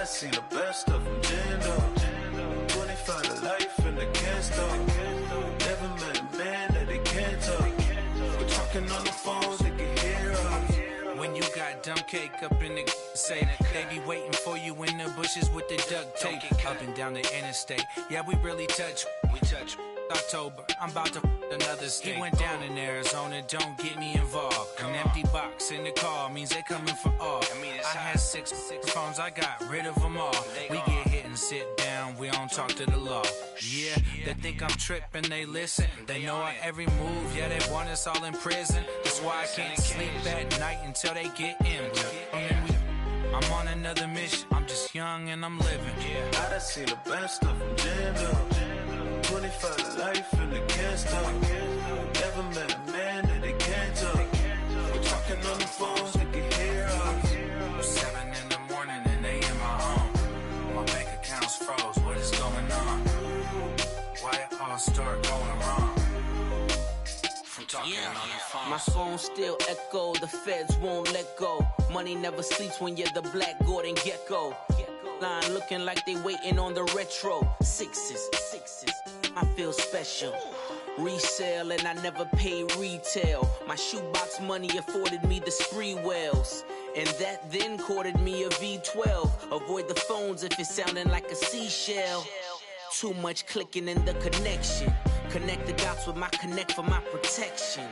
done seen the best of them jammed up. 25 to life and they can't stop. Never met a man that they can't talk. We're talking on the phones, they can hear us. When you got dumb cake up in the say that they be waiting for you in the bushes with the duct tape up and down the interstate. Yeah, we really touch. We touch. October, I'm about to another state. He went down in Arizona, don't get me involved. An empty box in the car means they coming for all. I had six phones, I got rid of them all. We get hit and sit down, we don't talk to the law. Yeah, they think I'm tripping, they listen. They know our every move, yeah, they want us all in prison. That's why I can't sleep at night until they get in. I'm on another mission, I'm just young and I'm living. I done seen the best of them jammed up. 25 to life and they can't stop. Never met a man that they can't talk. We're talking on the phones, they can hear us. 7 in the morning and they in my home. My bank account's froze, what is going on? Why it all start going wrong? From talking on the phone. My phone still echo, the feds won't let go. Money never sleeps when you're the black Gordon Gecko. Line looking like they waiting on the retro. Sixes, I feel special. Resale and I never pay retail. My shoebox money afforded me the spree wells. And that then courted me a V12. Avoid the phones if it's sounding like a seashell. Too much clicking in the connection. Connect the dots with my connect for my protection.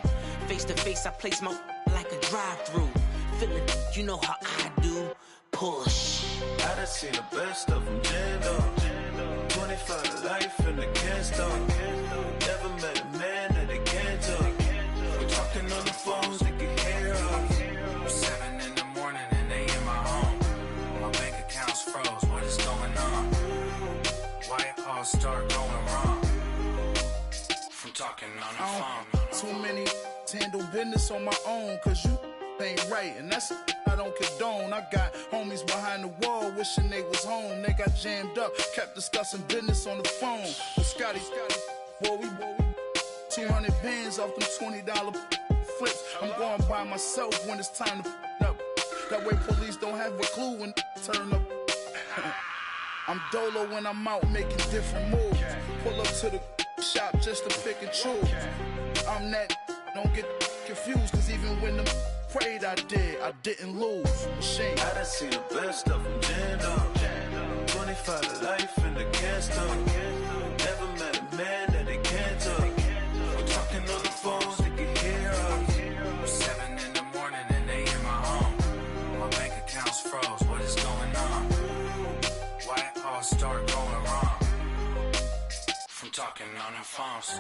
Face to face I place my like a drive-through. Feel it, you know how I do. Push. I done seen the best of them jammed up. 25 to life and they can't stop. Never met a man that they can't talk. We're talking on the phones, they can hear us. 7 in the morning and they in my home. My bank account's froze, what is going on? Why it all start going wrong? From talking on the phone. Too many handle business on my own, cause you ain't right, and that's I don't condone. I got homies behind the wall wishing they was home. They got jammed up, kept discussing business on the phone. With Scotty, boy, we 200 bands off them $20 flips. I'm going by myself when it's time to up. That way police don't have a clue when turn up. I'm dolo when I'm out making different moves. Pull up to the shop just to pick and choose. I'm that, don't get confused, cause even when them prayed I didn't lose. Machine. I done seen the best of them jammed up. 25 to life and they can't stop. Never met a man that they can't talk. We're talking on the phones, they can hear us. 7 in the morning and they in my home. My bank account's froze, what is going on? Why it all start going wrong? From talking on the phones.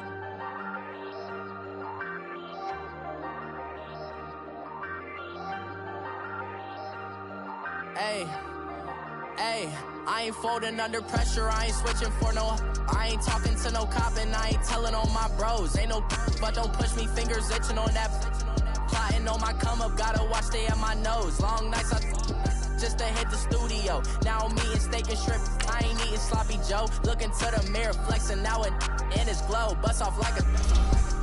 Hey, I ain't folding under pressure, I ain't switching for no. I ain't talking to no cop and I ain't telling on my bros. Ain't no but don't push me, fingers itching on that. Plotting on my come up, gotta watch stay at my nose. Long nights I just to hit the studio. Now I'm eating steak and shrimp, I ain't eating sloppy Joe. Looking to the mirror, flexing now it in his glow. Bust off like a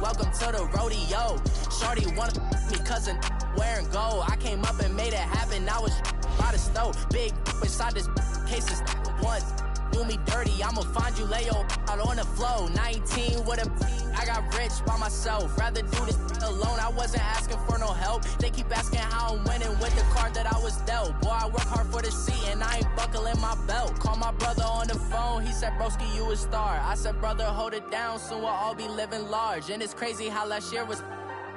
welcome to the rodeo. Shorty wanna me cousin wearing gold. I came up and made it happen, I was by the stove. Big inside this cases once. Do me dirty, I'ma find you, lay your out on the floor. 19 with a I got rich by myself. Rather do this alone, I wasn't asking for no help. They keep asking how I'm winning with the card that I was dealt. Boy, I work hard for the seat and I ain't buckling my belt. Call my brother on the phone, he said, broski, you a star. I said, brother, hold it down, soon we'll all be living large. And it's crazy how last year was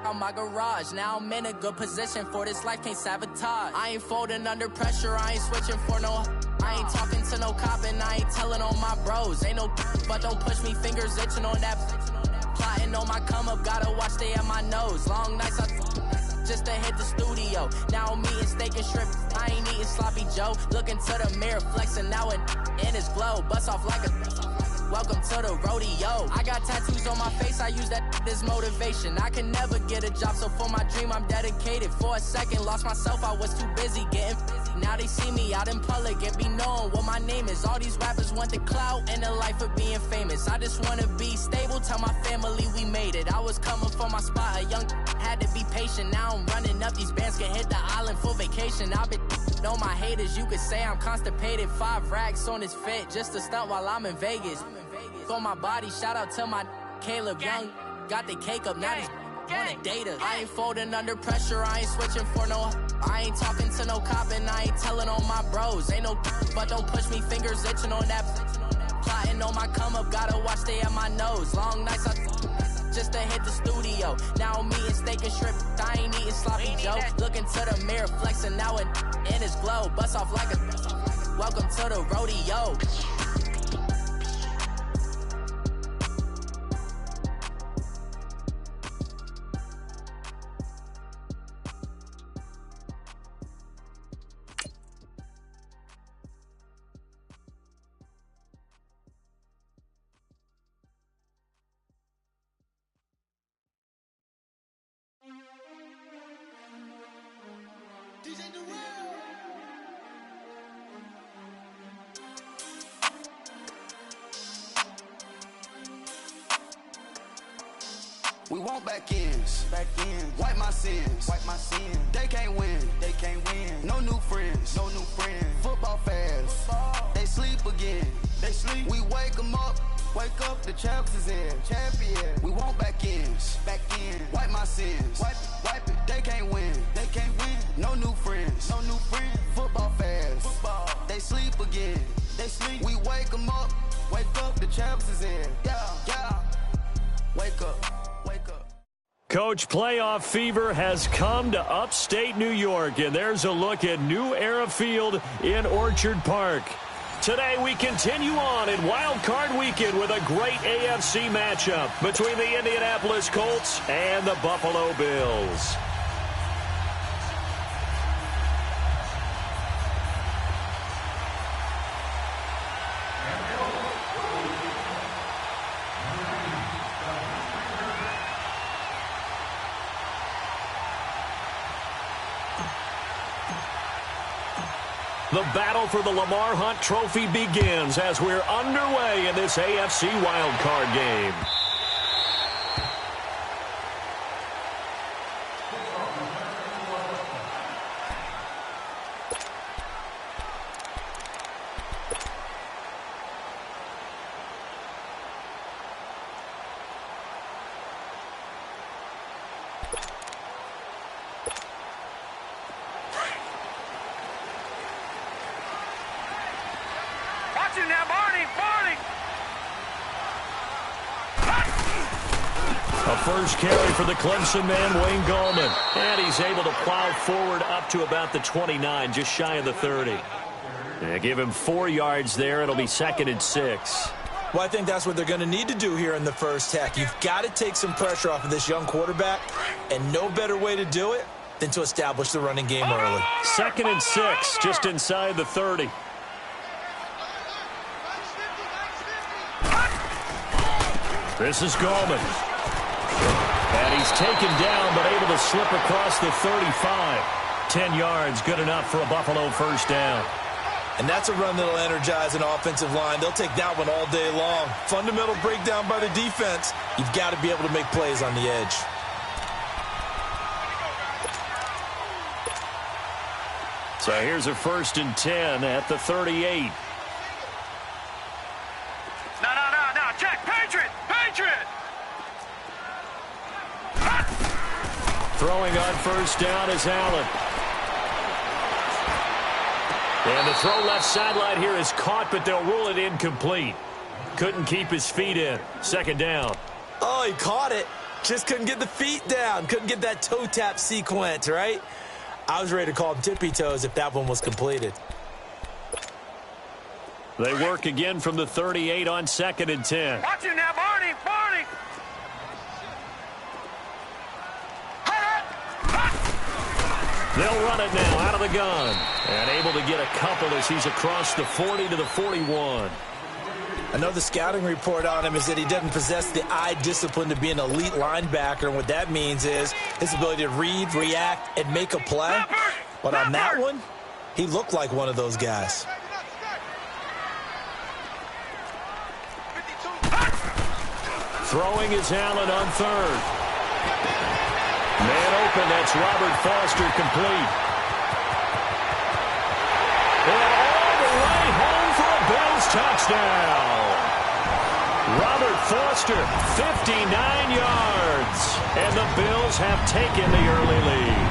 on my garage. Now I'm in a good position for this life, can't sabotage. I ain't folding under pressure, I ain't switching for no. I ain't talking to no cop and I ain't telling on my bros. Ain't no but don't push me, fingers itching on that. Plotting on my come up, gotta watch stay at my nose. Long nights I just to hit the studio. Now I'm eating steak and shrimp, I ain't eating sloppy Joe. Looking to the mirror, flexing now it in his glow. Bust off like a welcome to the rodeo. I got tattoos on my face, I use that as motivation. I can never get a job, so for my dream I'm dedicated. For a second, lost myself, I was too busy getting Now they see me out in public and be known what my name is. All these rappers want the clout and the life of being famous. I just wanna be stable, tell my family we made it. I was coming from my spot, a young had to be patient. Now I'm running up, these bands can hit the island for vacation. I've been on my haters, you could say I'm constipated. 5 racks on his fit, just to stunt while I'm in Vegas. On my body, shout out to my Caleb Young. Got the cake up, now these wanna date us. I ain't folding under pressure, I ain't switching for no. I ain't talking to no cop and I ain't telling on my bros. Ain't no but don't push me, fingers itching on that. Plotting on my come up, gotta watch stay at my nose. Long nights I just to hit the studio. Now I'm eating steak and shrimp, I ain't eating sloppy Joe. Looking to the mirror, flexing now it in his glow. Bust off like a welcome to the rodeo. We want back ends, wipe my sins, They can't win, no new friends, Football fast, they sleep again, We wake them up, the champs is in, We want back ends, wipe my sins, wipe it, They can't win, no new friends, Football fast, they sleep again, We wake them up, the champs is in, yeah, wake up. Coach, playoff fever has come to upstate New York, and there's a look at New Era Field in Orchard Park. Today we continue on in Wild Card Weekend with a great AFC matchup between the Indianapolis Colts and the Buffalo Bills. The battle for the Lamar Hunt Trophy begins as we're underway in this AFC wildcard game. First carry for the Clemson man, Wayne Gallman. And he's able to plow forward up to about the 29, just shy of the 30. They give him 4 yards there. It'll be 2nd and 6. Well, I think that's what they're going to need to do here in the first half. You've got to take some pressure off of this young quarterback, and no better way to do it than to establish the running game early. 2nd and 6, just inside the 30. This is Gallman. And he's taken down, but able to slip across the 35. 10 yards, good enough for a Buffalo first down. And that's a run that'll energize an offensive line. They'll take that one all day long. Fundamental breakdown by the defense. You've got to be able to make plays on the edge. So here's a 1st and 10 at the 38. No, check, Patriot! Throwing on first down is Allen. And the throw left sideline here is caught, but they'll rule it incomplete. Couldn't keep his feet in. 2nd down. Oh, he caught it. Just couldn't get the feet down. Couldn't get that toe tap sequence, right? I was ready to call him tippy toes if that one was completed. They work again from the 38 on 2nd and 10. Watch him now, Barney! They'll run it now out of the gun. And able to get a couple as he's across the 40 to the 41. I know the scouting report on him is that he doesn't possess the eye discipline to be an elite linebacker. And what that means is his ability to read, react, and make a play. But on that one, He looked like one of those guys. Throwing is Allen on third. Man open, that's Robert Foster, complete. And all the way home for a Bills touchdown. Robert Foster, 59 yards. And the Bills have taken the early lead.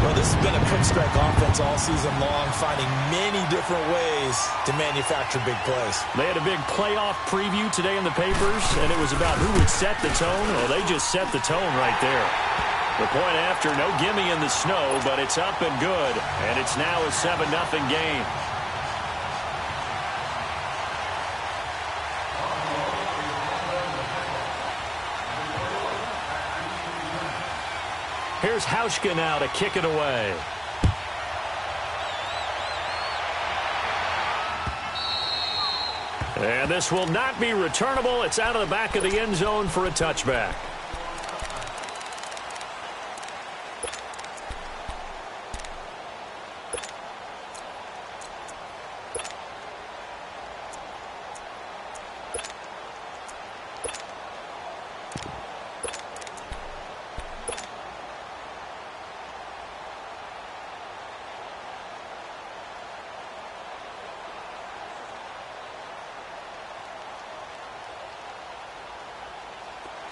Well, this has been a quick strike offense all season long, finding many different ways to manufacture big plays. They had a big playoff preview today in the papers, and it was about who would set the tone. Well, they just set the tone right there. The point after, no gimme in the snow, but it's up and good, and it's now a 7-0 game. Here's Hauschka now to kick it away. And this will not be returnable. It's out of the back of the end zone for a touchback.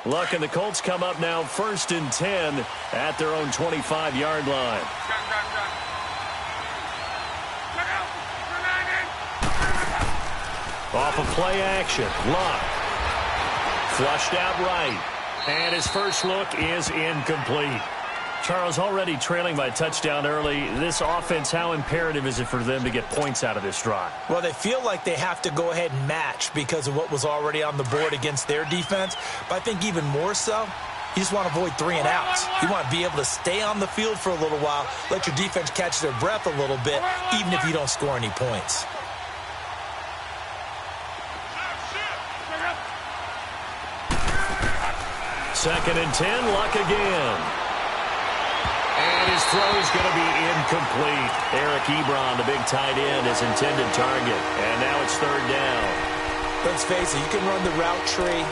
Luck and the Colts come up now 1st and 10 at their own 25-yard line. Off of play action. Luck. Flushed out right. And his first look is incomplete. Charles, already trailing by a touchdown early. This offense, how imperative is it for them to get points out of this drive? Well, they feel like they have to go ahead and match because of what was already on the board against their defense. But I think even more so, you just want to avoid 3 and outs. You want to be able to stay on the field for a little while, let your defense catch their breath a little bit, even if you don't score any points. Second and 10, Luck again. And his throw is going to be incomplete. Eric Ebron, the big tight end, his intended target. And now it's 3rd down. Let's face it, you can run the route tree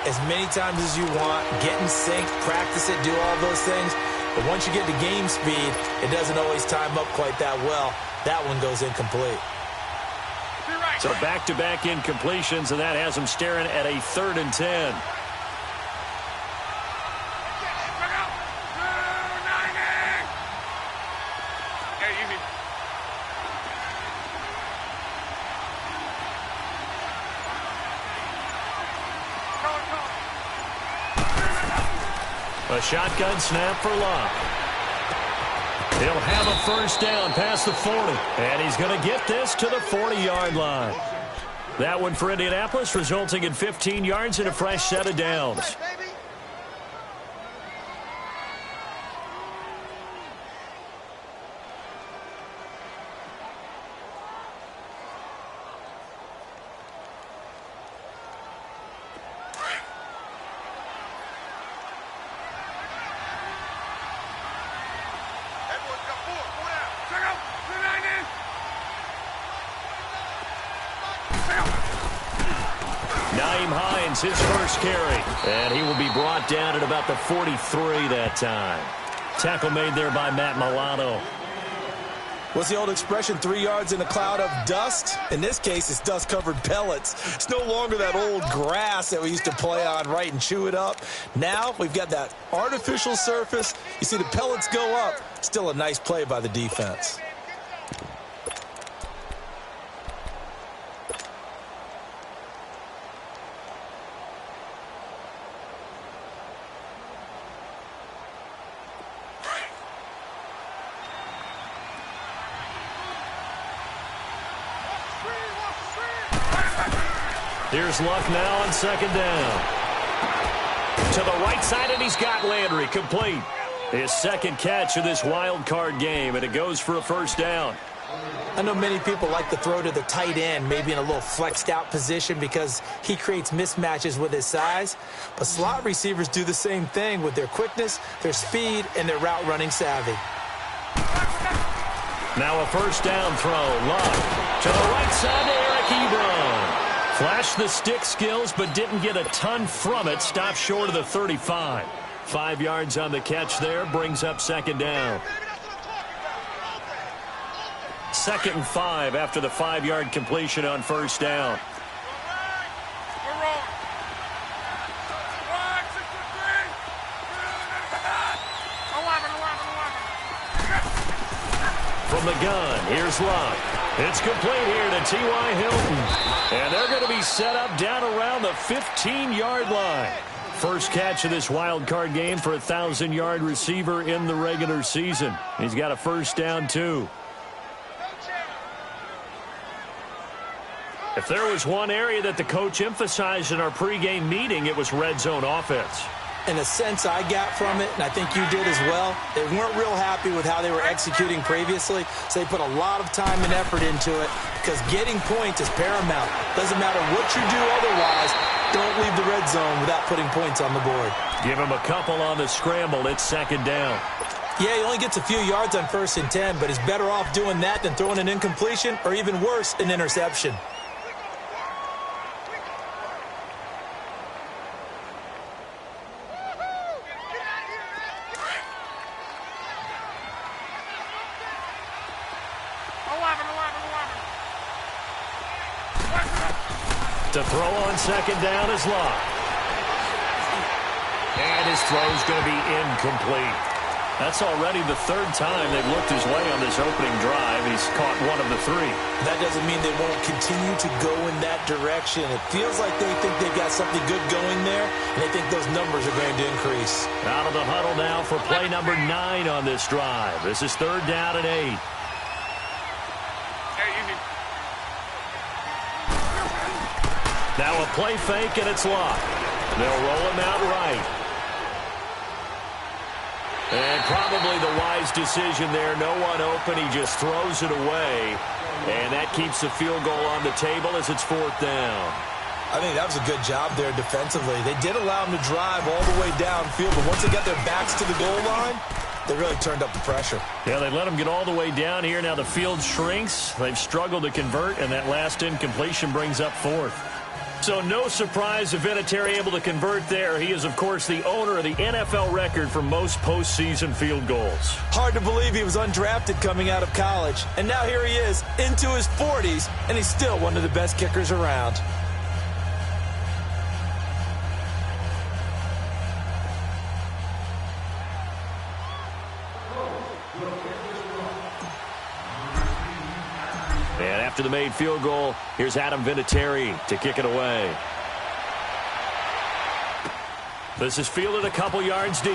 as many times as you want, get in sync, practice it, do all those things. But once you get to game speed, it doesn't always time up quite that well. That one goes incomplete. So back-to-back incompletions, and that has him staring at a 3rd and 10. A shotgun snap for Luck. He'll have a first down past the 40. And he's going to get this to the 40-yard line. That one for Indianapolis, resulting in 15 yards and a fresh set of downs. His first carry, and he will be brought down at about the 43 that time. Tackle made there by Matt Milano. What's the old expression, 3 yards in a cloud of dust? In this case, it's dust-covered pellets. It's no longer that old grass that we used to play on, right, and chew it up. Now we've got that artificial surface. You see the pellets go up. Still a nice play by the defense. Here's Luck now on 2nd down. To the right side, and he's got Landry complete. His 2nd catch of this wild card game, and it goes for a first down. I know many people like to throw to the tight end, maybe in a little flexed out position because he creates mismatches with his size. But slot receivers do the same thing with their quickness, their speed, and their route running savvy. Now a first down throw. Love to the right side to Eric Ebron. Flashed the stick skills, but didn't get a ton from it. Stopped short of the 35. 5 yards on the catch there. Brings up second down. 2nd and 5 after the 5-yard completion on first down. From the gun, here's Love. It's complete here to T.Y. Hilton. And they're going to be set up down around the 15-yard line. First catch of this wild card game for a 1,000-yard receiver in the regular season. He's got a first down, too. If there was one area that the coach emphasized in our pregame meeting, it was red zone offense. In a sense I got from it, and I think you did as well, they weren't real happy with how they were executing previously, so they put a lot of time and effort into it because getting points is paramount. Doesn't matter what you do otherwise, don't leave the red zone without putting points on the board. Give him a couple on the scramble. It's second down. Yeah, he only gets a few yards on 1st and 10, but he's better off doing that than throwing an incompletion or even worse, an interception. To throw on second down is Love. And his throw's going to be incomplete. That's already the 3rd time they've looked his way on this opening drive. He's caught one of the 3. That doesn't mean they won't continue to go in that direction. It feels like they think they've got something good going there, and they think those numbers are going to increase. Out of the huddle now for play number 9 on this drive. This is 3rd down and 8. Now a play fake, and it's locked. They'll roll him out right. And probably the wise decision there. No one open. He just throws it away. And that keeps the field goal on the table as it's 4th down. I think that was a good job there defensively. They did allow him to drive all the way downfield, but once they got their backs to the goal line, they really turned up the pressure. Yeah, they let him get all the way down here. Now the field shrinks. They've struggled to convert, and that last incompletion brings up 4th. So no surprise if Vinatieri able to convert there. He is, of course, the owner of the NFL record for most postseason field goals. Hard to believe he was undrafted coming out of college. And now here he is into his 40s, and he's still one of the best kickers around. And after the made field goal, here's Adam Vinatieri to kick it away. This is fielded a couple yards deep.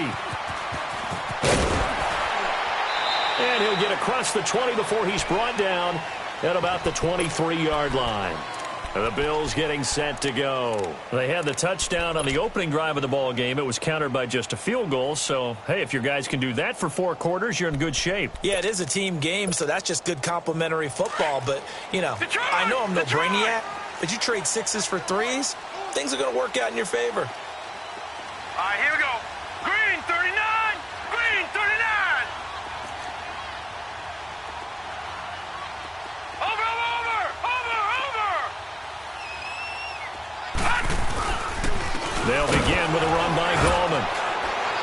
And he'll get across the 20 before he's brought down at about the 23-yard line. The Bills getting set to go. They had the touchdown on the opening drive of the ball game. It was countered by just a field goal. So, hey, if your guys can do that for 4 quarters, you're in good shape. Yeah, it is a team game, so that's just good complimentary football. But, you know, I know I'm no brainiac, but you trade 6s for 3s, things are going to work out in your favor. All right, here we go. Green 39. Green 39. They'll begin with a run by Gallman.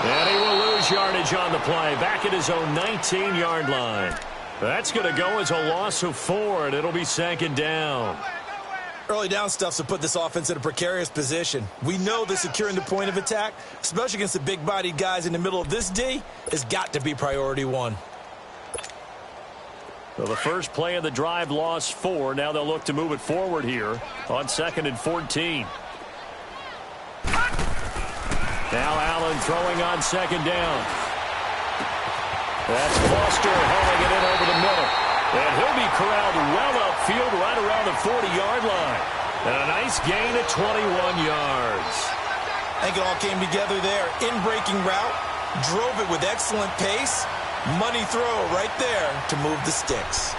And he will lose yardage on the play. Back at his own 19-yard line. That's going to go as a loss of 4, and it'll be second down. Early down stuff's to put this offense in a precarious position. We know that securing the point of attack, especially against the big-bodied guys in the middle of this D, has got to be priority 1. So the first play of the drive lost 4. Now they'll look to move it forward here on 2nd and 14. Now Allen throwing on second down. That's Foster hauling it in over the middle. And he'll be corralled well upfield right around the 40-yard line. And a nice gain of 21 yards. I think it all came together there. In-breaking route, drove it with excellent pace. Money throw right there to move the sticks.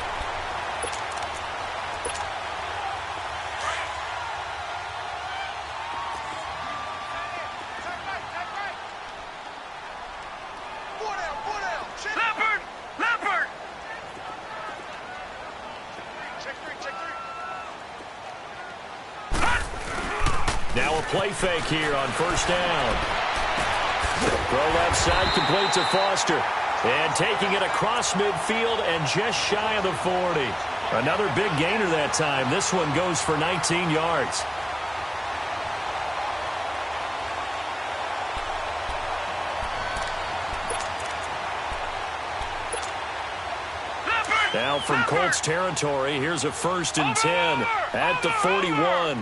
Now a play fake here on first down. Throw left side, complete to Foster. And taking it across midfield and just shy of the 40. Another big gainer that time. This one goes for 19 yards. Now from Colts territory, here's a 1st and 10 at the 41.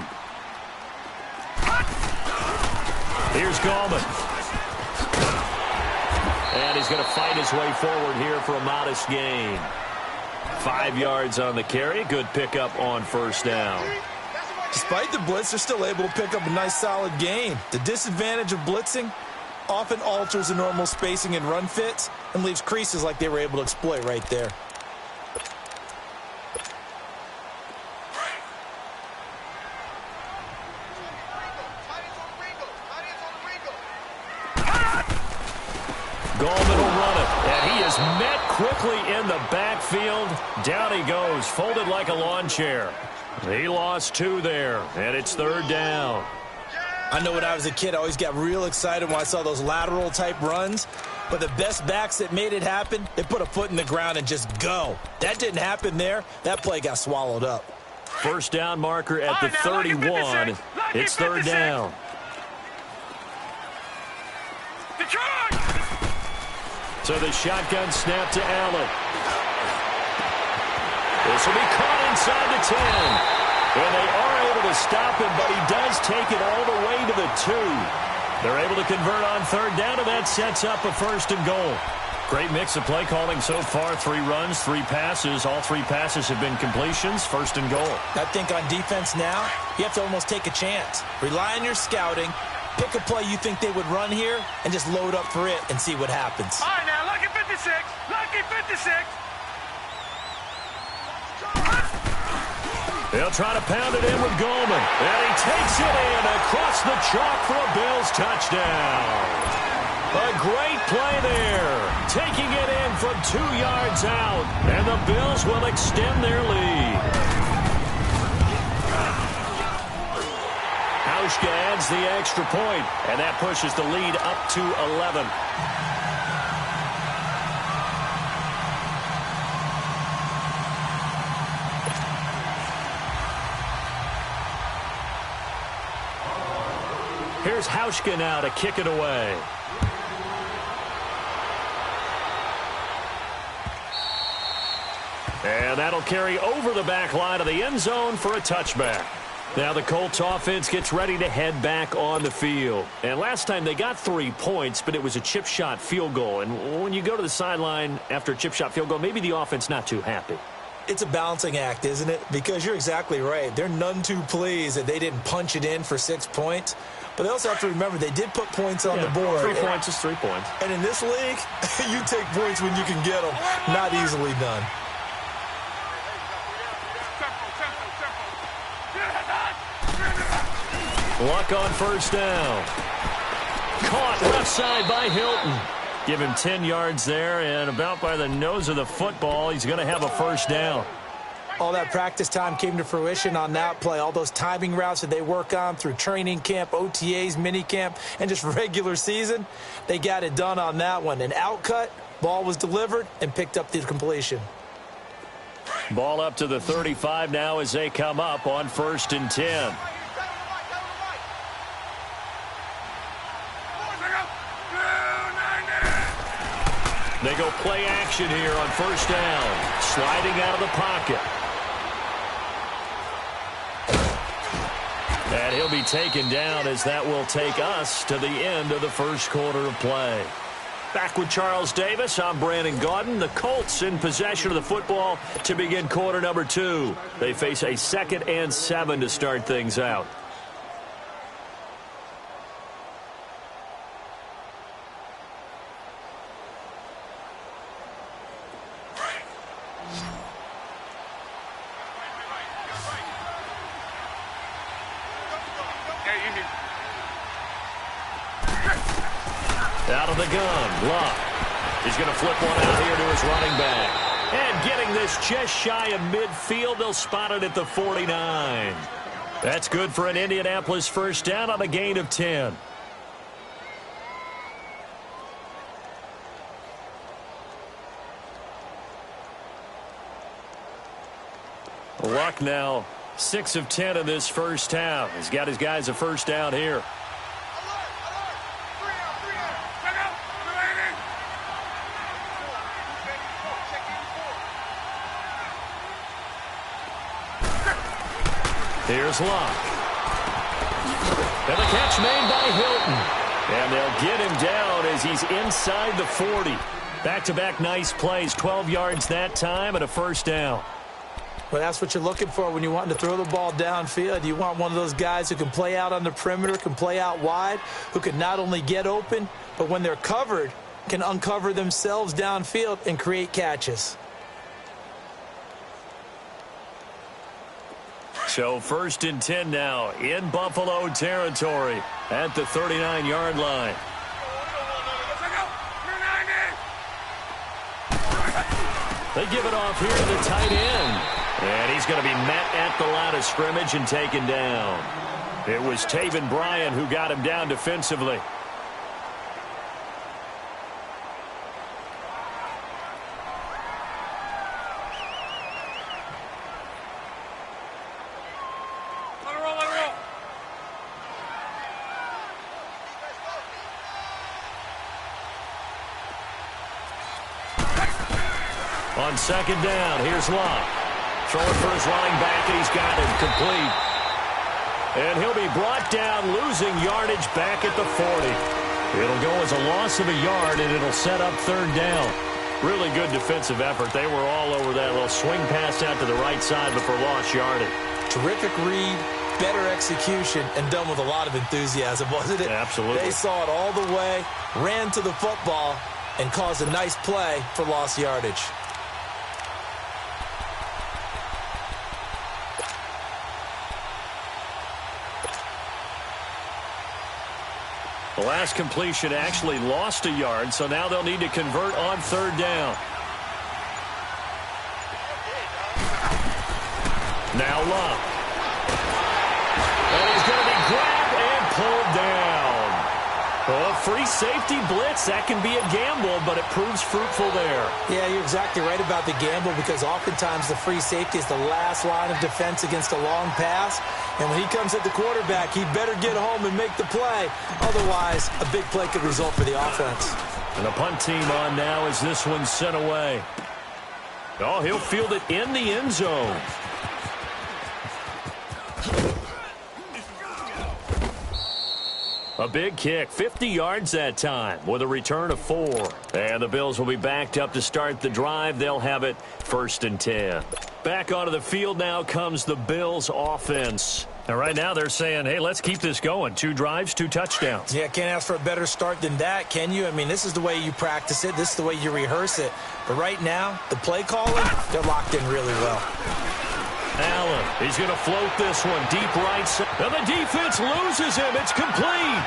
Here's Gallman. And he's going to fight his way forward here for a modest gain. 5 yards on the carry. Good pickup on first down. Despite the blitz, they're still able to pick up a nice solid gain. The disadvantage of blitzing often alters the normal spacing and run fits and leaves creases like they were able to exploit right there. Gallman will run it, and he is met quickly in the backfield. Down he goes, folded like a lawn chair. He lost 2 there, and it's 3rd down. I know when I was a kid, I always got real excited when I saw those lateral-type runs. But the best backs that made it happen, they put a foot in the ground and just go. That didn't happen there. That play got swallowed up. First down marker at the 31. It's 3rd down. So the shotgun snap to Allen. This will be caught inside the 10. And they are able to stop him, but he does take it all the way to the 2. They're able to convert on 3rd down, and that sets up a 1st and goal. Great mix of play calling so far. 3 runs, 3 passes. All 3 passes have been completions. 1st and goal. I think on defense now, you have to almost take a chance. Rely on your scouting. Pick a play you think they would run here and just load up for it and see what happens. All right, now, lucky 56. Lucky 56. They'll try to pound it in with Gallman. And he takes it in across the chalk for a Bills touchdown. A great play there. Taking it in from 2 yards out. And the Bills will extend their lead. Hauschka adds the extra point, and that pushes the lead up to 11. Here's Hauschka now to kick it away. And that'll carry over the back line of the end zone for a touchback. Now the Colts offense gets ready to head back on the field. And last time they got 3 points, but it was a chip shot field goal. And when you go to the sideline after a chip shot field goal, maybe the offense not too happy. It's a balancing act, isn't it? Because you're exactly right. They're none too pleased that they didn't punch it in for 6 points. But they also have to remember they did put points on the board. 3 points is 3 points. And in this league, you take points when you can get them. Not easily done. Luck on first down. Caught left side by Hilton. Give him 10 yards there, and about by the nose of the football, he's going to have a first down. All that practice time came to fruition on that play. All those timing routes that they work on through training camp, OTAs, minicamp, and just regular season, they got it done on that one. An outcut, ball was delivered, and picked up the completion. Ball up to the 35 now as they come up on 1st and 10. They go play action here on first down. Sliding out of the pocket. And he'll be taken down as that will take us to the end of the first quarter of play. Back with Charles Davis, I'm Brandon Gaudin. The Colts in possession of the football to begin quarter number 2. They face a 2nd and 7 to start things out. Out of the gun, Luck. He's going to flip one out here to his running back. And getting this just shy of midfield, they'll spot it at the 49. That's good for an Indianapolis first down on a gain of 10. Luck now 6 of 10 in this first half. He's got his guys a first down here. Here's Luck. And the catch made by Hilton. And they'll get him down as he's inside the 40. Back-to-back nice plays, 12 yards that time and a first down. Well, that's what you're looking for when you want to throw the ball downfield. You want one of those guys who can play out on the perimeter, can play out wide, who can not only get open, but when they're covered, can uncover themselves downfield and create catches. So 1st and 10 now in Buffalo territory at the 39-yard line. They give it off here to the tight end. And he's going to be met at the line of scrimmage and taken down. It was Taven Bryan who got him down defensively. On 2nd down, here's Luck. Throwing for his running back, and he's got it complete. And he'll be brought down, losing yardage back at the 40. It'll go as a loss of a yard, and it'll set up 3rd down. Really good defensive effort. They were all over that little swing pass out to the right side before lost yardage. Terrific read, better execution, and done with a lot of enthusiasm, wasn't it? Absolutely. They saw it all the way, ran to the football, and caused a nice play for lost yardage. The last completion actually lost a yard, so now they'll need to convert on 3rd down. Now Luck. And he's going to be grabbed and pulled down. Well, free safety blitz, that can be a gamble, but it proves fruitful there. Yeah, you're exactly right about the gamble because oftentimes the free safety is the last line of defense against a long pass. And when he comes at the quarterback, he better get home and make the play. Otherwise, a big play could result for the offense. And the punt team on now as this one's sent away. Oh, he'll field it in the end zone. A big kick, 50 yards that time with a return of 4. And the Bills will be backed up to start the drive. They'll have it 1st and 10. Back onto the field now comes the Bills offense. And right now they're saying, hey, let's keep this going. 2 drives, 2 touchdowns. Yeah, can't ask for a better start than that, can you? I mean, this is the way you practice it. This is the way you rehearse it. But right now, the play calling, they're locked in really well. Allen, he's going to float this one deep right side. And the defense loses him. It's complete.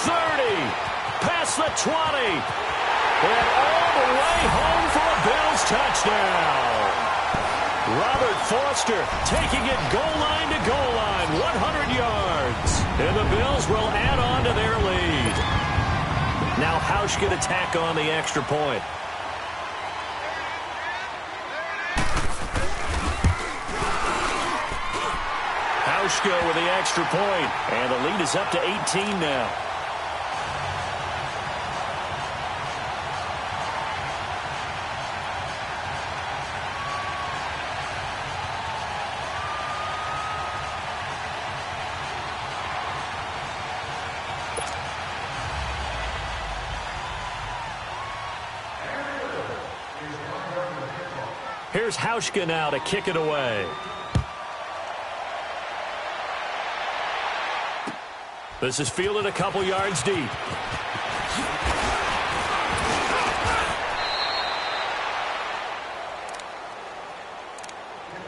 30, past the 20, and all the way home for a Bills touchdown. Robert Foster taking it goal line to goal line, 100 yards. And the Bills will add on to their lead. Now Hausch going to tack on the extra point. Hauschka with the extra point, and the lead is up to 18 now. Here's Hauschka now to kick it away. This is fielded a couple yards deep.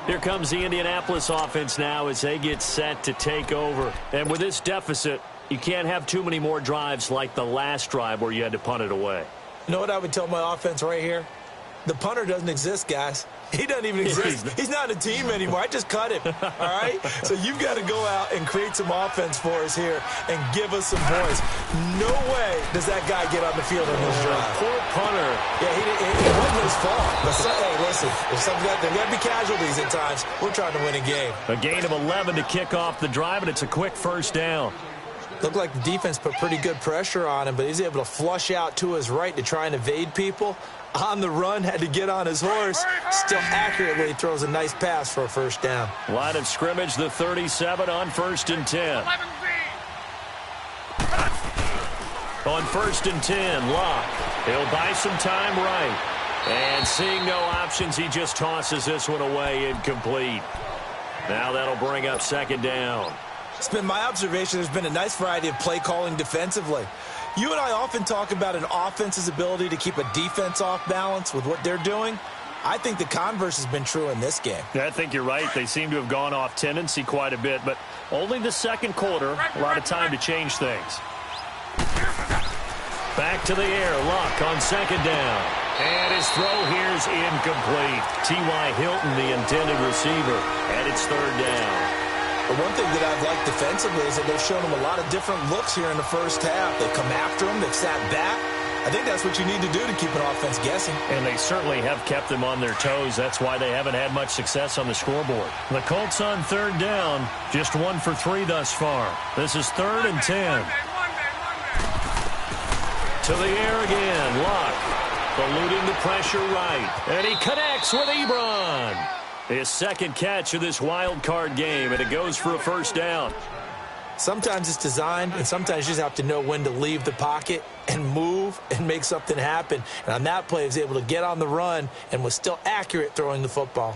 Here comes the Indianapolis offense now as they get set to take over. And with this deficit, you can't have too many more drives like the last drive where you had to punt it away. You know what I would tell my offense right here? The punter doesn't exist, guys. He doesn't even exist. He's not a team anymore. I just cut him, all right? So you've got to go out and create some offense for us here and give us some points. No way does that guy get on the field in this drive. Poor punter. Yeah, it wasn't his fault. But hey, listen, there got to be casualties at times. We're trying to win a game. A gain of 11 to kick off the drive, and it's a quick first down. Looked like the defense put pretty good pressure on him, but he's able to flush out to his right to try and evade people. On the run, had to get on his horse. Still accurately throws a nice pass for a first down. Line of scrimmage, the 37 on 1st and 10. On 1st and 10, Locke. He'll buy some time right. And seeing no options, he just tosses this one away, incomplete. Now that'll bring up 2nd down. It's been my observation there's been a nice variety of play calling defensively. You and I often talk about an offense's ability to keep a defense off balance with what they're doing. I think the converse has been true in this game. Yeah, I think you're right. They seem to have gone off tendency quite a bit, but only the second quarter, a lot of time to change things. Back to the air, Luck on 2nd down. And his throw here's incomplete. T.Y. Hilton, the intended receiver, and it's 3rd down. But one thing that I've liked defensively is that they've shown him a lot of different looks here in the first half. They've come after him. They've sat back. I think that's what you need to do to keep an offense guessing. And they certainly have kept them on their toes. That's why they haven't had much success on the scoreboard. The Colts on 3rd down, just 1 for 3 thus far. This is 3rd and 10. To the air again, Locke. Eluding the pressure right. And he connects with Ebron. His 2nd catch of this wild card game, and it goes for a first down. Sometimes it's designed, and sometimes you just have to know when to leave the pocket and move and make something happen. And on that play, he was able to get on the run and was still accurate throwing the football.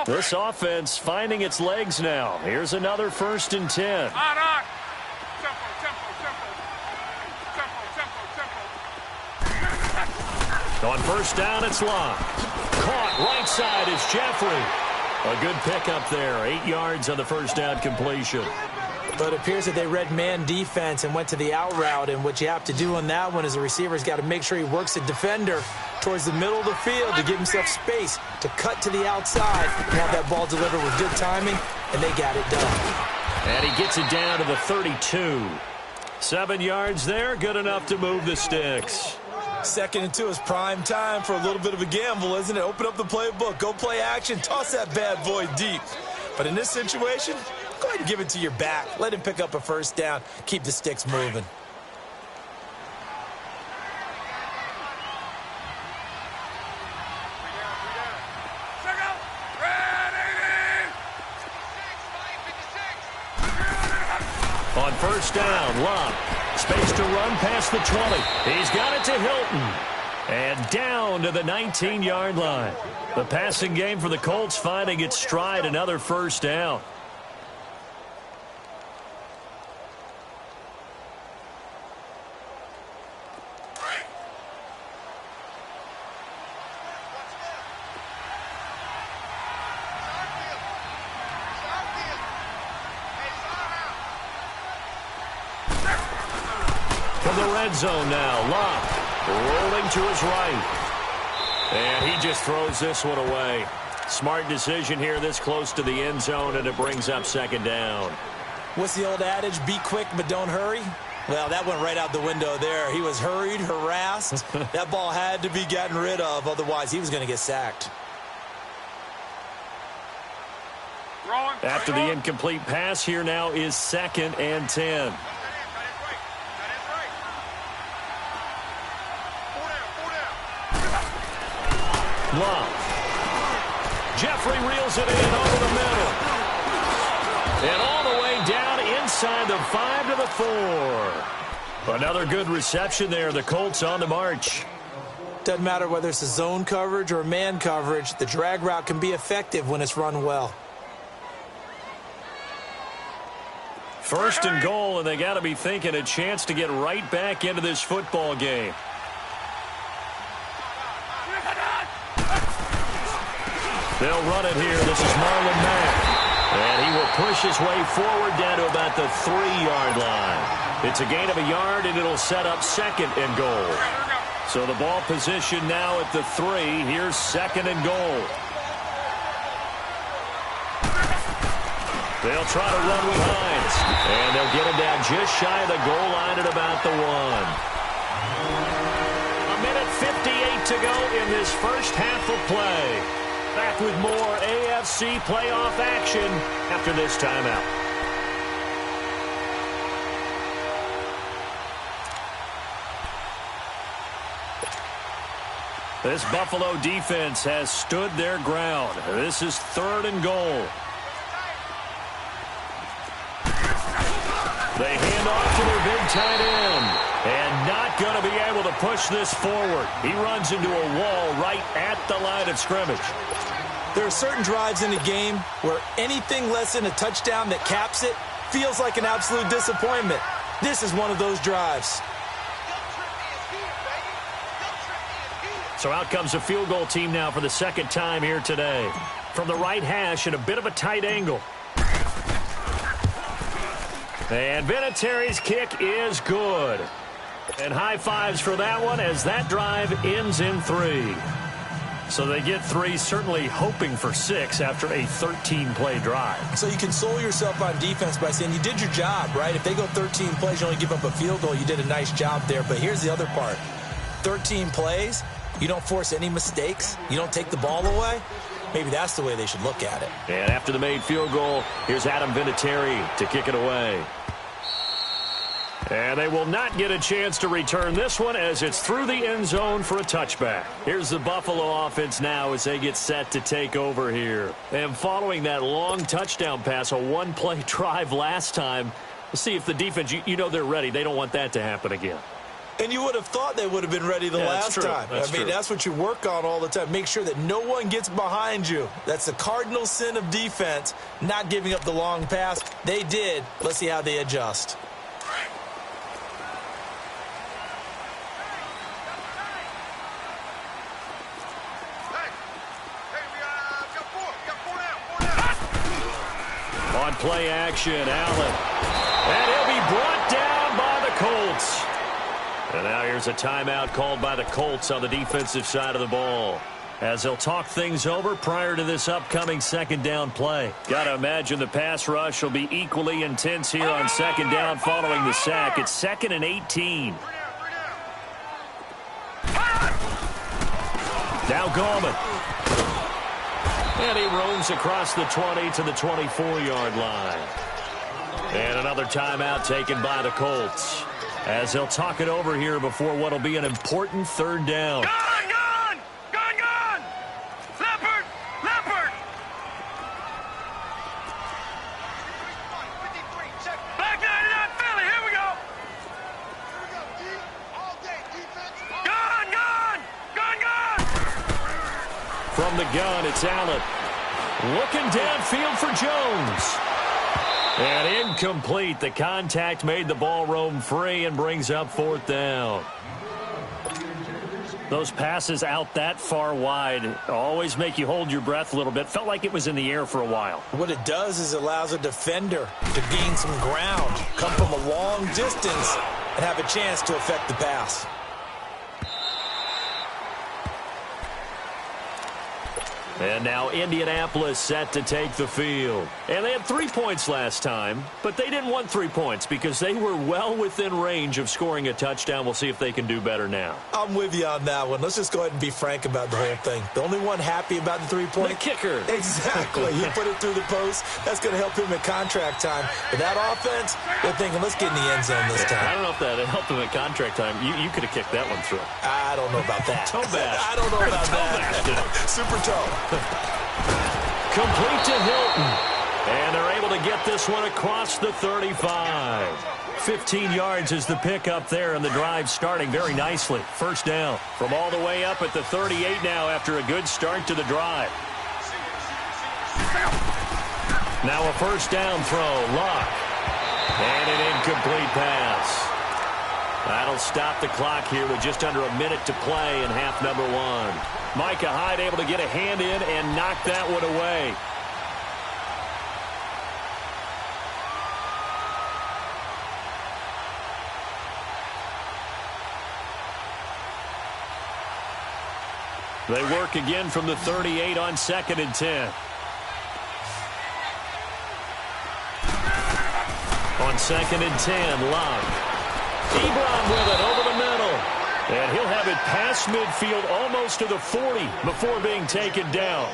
This offense finding its legs now. Here's another 1st and 10. On 1st down, it's Locke. Caught right side is Jeffrey. A good pickup there. 8 yards on the first down completion. But it appears that they read man defense and went to the out route. And what you have to do on that one is the receiver's got to make sure he works the defender towards the middle of the field to give himself space to cut to the outside and have that ball delivered with good timing, and they got it done. And he gets it down to the 32. 7 yards there, good enough to move the sticks. 2nd and 2 is prime time for a little bit of a gamble, isn't it? Open up the playbook, go play action, toss that bad boy deep. But in this situation, go ahead and give it to your back. Let him pick up a first down, keep the sticks moving. On 1st down, Locke. Space to run past the 20. He's got it to Hilton. And down to the 19-yard line. The passing game for the Colts finding its stride, another first down. From the red zone now, Locke rolling to his right. And he just throws this one away. Smart decision here this close to the end zone, and it brings up 2nd down. What's the old adage? Be quick, but don't hurry. Well, that went right out the window there. He was hurried, harassed. That ball had to be gotten rid of, otherwise he was going to get sacked. After the incomplete pass, here now is 2nd and 10. Love. Jeffrey reels it in over the middle. And all the way down inside the 5 to the 4. Another good reception there. The Colts on the march. Doesn't matter whether it's a zone coverage or man coverage. The drag route can be effective when it's run well. 1st and goal, and they got to be thinking a chance to get right back into this football game. They'll run it here. This is Marlon Mack. And he will push his way forward down to about the 3-yard line. It's a gain of a yard, and it'll set up second and goal. So the ball position now at the 3. Here's second and goal. They'll try to run with Hines. And they'll get him down just shy of the goal line at about the 1. A minute 58 to go in this first half of play. Back with more AFC playoff action after this timeout. This Buffalo defense has stood their ground. This is third and goal. They hand off to their big tight end. And not going to be able to push this forward. He runs into a wall right at the line of scrimmage. There are certain drives in the game where anything less than a touchdown that caps it feels like an absolute disappointment. This is one of those drives. So out comes a field goal team now for the second time here today. From the right hash at a bit of a tight angle. And Vinatieri's kick is good. And high fives for that one as that drive ends in 3. So they get 3, certainly hoping for 6 after a 13-play drive. So you console yourself on defense by saying you did your job, right? If they go 13 plays, you only give up a field goal, you did a nice job there. But here's the other part. 13 plays, you don't force any mistakes, you don't take the ball away. Maybe that's the way they should look at it. And after the made field goal, here's Adam Vinatieri to kick it away. And they will not get a chance to return this one as it's through the end zone for a touchback. Here's the Buffalo offense now as they get set to take over here. And following that long touchdown pass, a one-play drive last time, we'll see if the defense, you know they're ready. They don't want that to happen again. And you would have thought they would have been ready the last time. That's what you work on all the time. Make sure that no one gets behind you. That's the cardinal sin of defense, not giving up the long pass. They did. Let's see how they adjust. On play action, Allen. And he'll be brought down by the Colts. And now here's a timeout called by the Colts on the defensive side of the ball, as they'll talk things over prior to this upcoming second down play. Got to imagine the pass rush will be equally intense here on second down following the sack. It's 2nd and 18. Now Gallman. And he roams across the 20 to the 24-yard line. And another timeout taken by the Colts, as they'll talk it over here before what will be an important third down. Gone! Leopard! Black 99 Philly, here we go! Gone! From the gun, it's Allen. Looking downfield for Jones. And incomplete. The contact made the ball roam free and brings up 4th down. Those passes out that far wide always make you hold your breath a little bit. Felt like it was in the air for a while. What it does is it allows a defender to gain some ground, come from a long distance, and have a chance to affect the pass. And now Indianapolis set to take the field. And they had 3 points last time, but they didn't want 3 points because they were well within range of scoring a touchdown. We'll see if they can do better now. I'm with you on that one. Let's just go ahead and be frank about the whole thing. The only one happy about the 3-point. The kicker. Exactly. He put it through the post. That's going to help him at contract time. But that offense, they're thinking, let's get in the end zone this time. I don't know if that helped him at contract time. You could have kicked that one through. I don't know about that. Toe bash. I don't know about that. Super toe. Complete to Hilton. And they're able to get this one across the 35. 15 yards is the pickup there, and the drive starting very nicely. First down from all the way up at the 38 now after a good start to the drive. Now a first down throw. Luck. And an incomplete pass. That'll stop the clock here with just under a minute to play in half number 1. Micah Hyde able to get a hand in and knock that one away. They work again from the 38 on 2nd and 10. On 2nd and 10, Locke. Ebron with it over the middle. And he'll have it past midfield almost to the 40 before being taken down.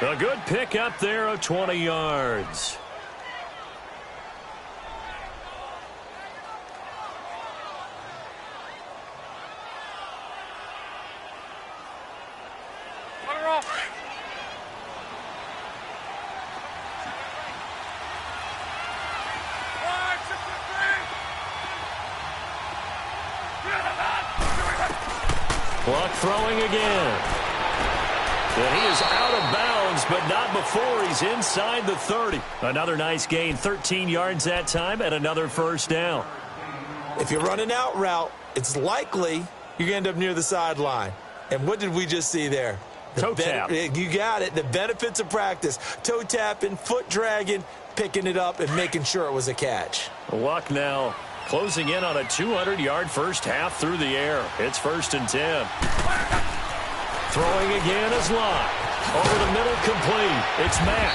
A good pickup there of 20 yards. Clock throwing again. And he is out of bounds, but not before he's inside the 30. Another nice gain, 13 yards that time, and another first down. If you're running out route, it's likely you're going to end up near the sideline. And what did we just see there? Toe tap. You got it. The benefits of practice. Toe tapping, foot dragging, picking it up, and making sure it was a catch. Luck now closing in on a 200-yard first half through the air. It's 1st and 10. Throwing again is Locke. Over the middle, complete. It's Mack.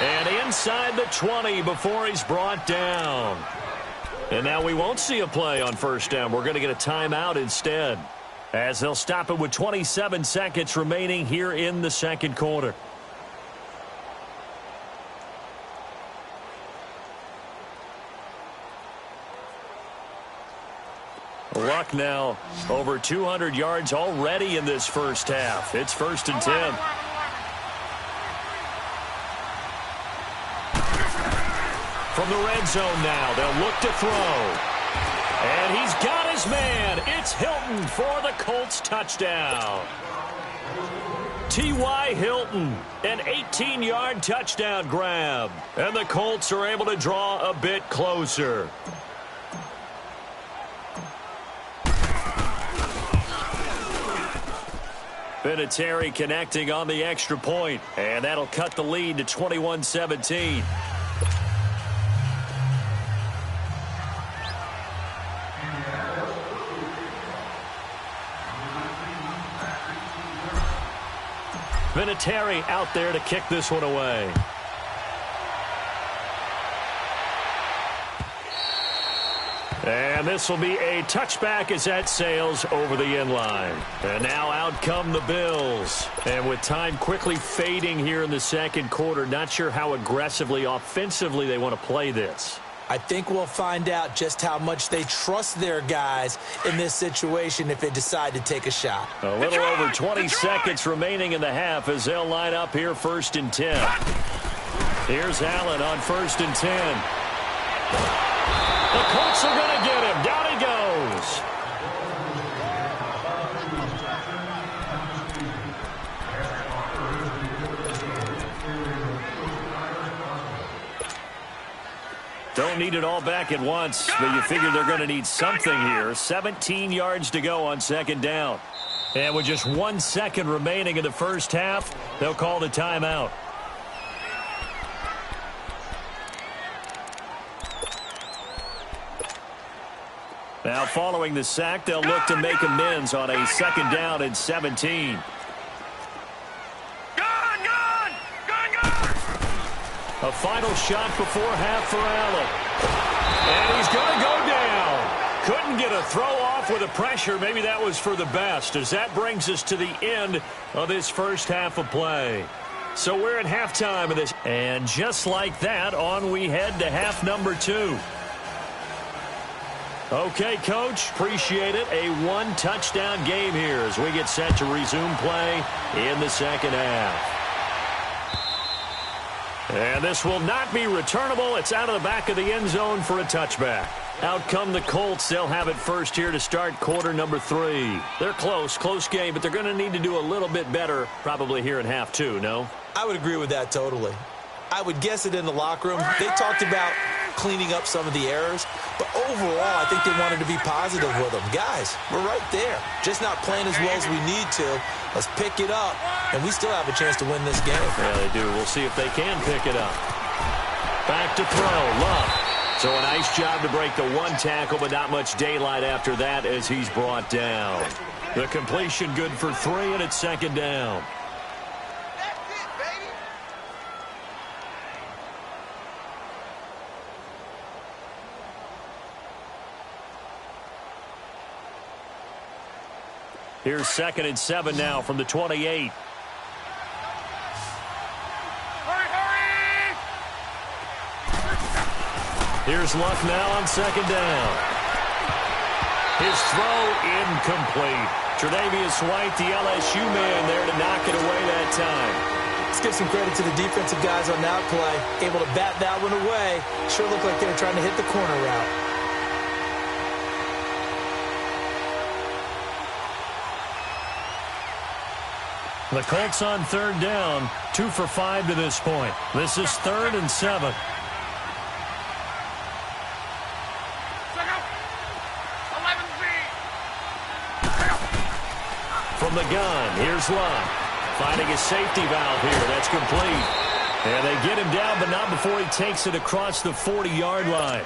And inside the 20 before he's brought down. And now we won't see a play on first down. We're going to get a timeout instead, as they'll stop it with 27 seconds remaining here in the second quarter. Luck now over 200 yards already in this first half. It's 1st and 10. From the red zone now, they'll look to throw. And he's got his man. It's Hilton for the Colts touchdown. T.Y. Hilton, an 18-yard touchdown grab. And the Colts are able to draw a bit closer. Vinatieri connecting on the extra point, and that'll cut the lead to 21-17. Vinatieri out there to kick this one away. And this will be a touchback as that sails over the end line. And now out come the Bills. And with time quickly fading here in the second quarter, not sure how aggressively, offensively they want to play this. I think we'll find out just how much they trust their guys in this situation if they decide to take a shot. A little over 20 seconds remaining in the half as they'll line up here 1st and 10. Here's Allen on 1st and 10. The Colts are going to get him. Down he goes. Don't need it all back at once, but you figure they're going to need something here. 17 yards to go on 2nd down. And with just 1 second remaining in the first half, they'll call the timeout. Now following the sack, they'll look to make amends on a 2nd down and 17. A final shot before half for Allen. And he's going to go down. Couldn't get a throw off with the pressure. Maybe that was for the best, as that brings us to the end of this first half of play. So we're at halftime of this. And just like that, on we head to half number 2. Okay, Coach, appreciate it. A 1-touchdown game here as we get set to resume play in the second half. And this will not be returnable. It's out of the back of the end zone for a touchback. Out come the Colts. They'll have it first here to start quarter number 3. They're close game, but they're going to need to do a little bit better probably here in half 2, no? I would agree with that totally. I would guess it in the locker room. They talked about cleaning up some of the errors, but overall, I think they wanted to be positive with them. Guys, we're right there. Just not playing as well as we need to. Let's pick it up, and we still have a chance to win this game. Yeah, they do. We'll see if they can pick it up. Back to throw. Love. So a nice job to break the 1 tackle, but not much daylight after that as he's brought down. The completion good for 3, and it's second down. That's it, baby. Here's 2nd and 7 now from the 28. Hurry! Here's Luck now on 2nd down. His throw incomplete. Tre'Davious White, the LSU man, there to knock it away that time. Let's give some credit to the defensive guys on that play. Able to bat that one away. Sure looked like they were trying to hit the corner route. The Colts on 3rd down, 2 for 5 to this point. This is 3rd and 7. From the gun, here's Luck. Finding his safety valve here. That's complete. And they get him down, but not before he takes it across the 40-yard line.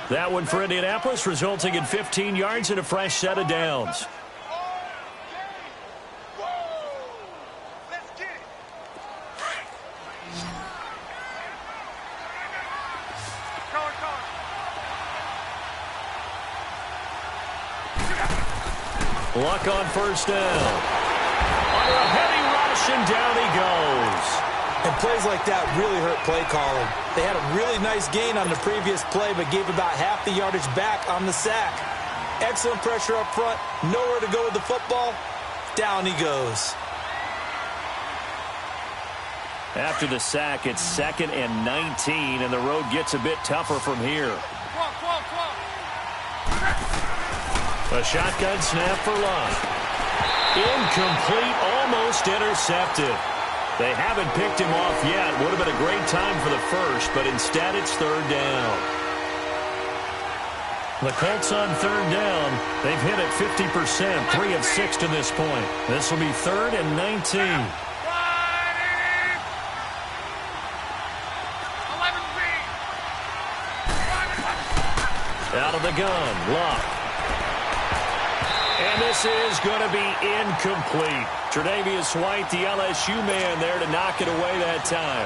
That one for Indianapolis, resulting in 15 yards and a fresh set of downs. Let's get it. Luck on 1st down. Under a heavy rush, and down he goes. And plays like that really hurt play calling. They had a really nice gain on the previous play, but gave about half the yardage back on the sack. Excellent pressure up front. Nowhere to go with the football. Down he goes. After the sack, it's 2nd and 19, and the road gets a bit tougher from here. A shotgun snap for Luck. Incomplete, almost intercepted. They haven't picked him off yet. Would have been a great time for the first, but instead it's 3rd down. The Colts on 3rd down. They've hit it 50%, 3 of 6 to this point. This will be 3rd and 19. Out of the gun, Luck. And this is going to be incomplete. Tre'Davious White, the LSU man, there to knock it away that time.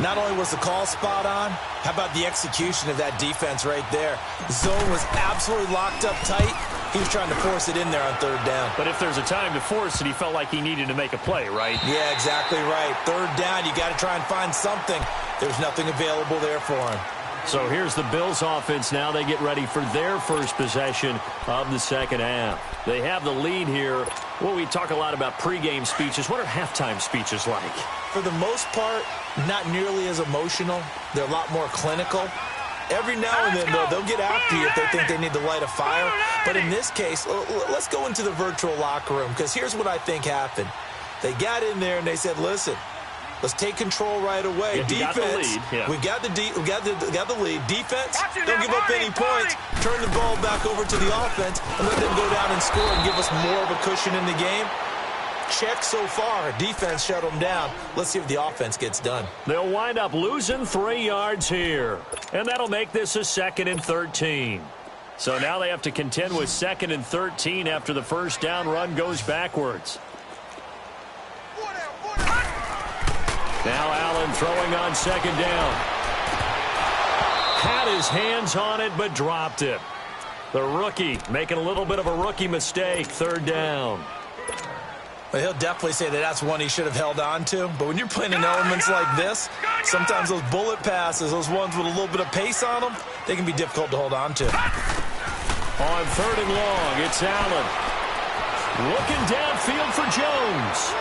Not only was the call spot on, how about the execution of that defense right there? Zone was absolutely locked up tight. He was trying to force it in there on 3rd down. But if there's a time to force it, he felt like he needed to make a play, right? Yeah, exactly right. 3rd down, you got to try and find something. There's nothing available there for him. So here's the Bills offense now. They get ready for their first possession of the 2nd half. They have the lead here. Well, we talk a lot about pregame speeches. What are halftime speeches like? For the most part, not nearly as emotional. They're a lot more clinical. Every now and then, though, they'll get after you if they think they need to light a fire. But in this case, let's go into the virtual locker room, because here's what I think happened. They got in there and they said, listen, let's take control right away. Yeah, defense, we got the lead. Defense, don't give up any points. Turn the ball back over to the offense and let them go down and score and give us more of a cushion in the game. Check so far. Defense shut them down. Let's see if the offense gets done. They'll wind up losing 3 yards here. And that'll make this a 2nd and 13. So now they have to contend with 2nd and 13 after the first down run goes backwards. Now Allen throwing on 2nd down. Had his hands on it, but dropped it. The rookie making a little bit of a rookie mistake. 3rd down. Well, he'll definitely say that that's one he should have held on to. But when you're playing in elements like this, sometimes those bullet passes, those ones with a little bit of pace on them, they can be difficult to hold on to. On 3rd and long, it's Allen. Looking downfield for Jones.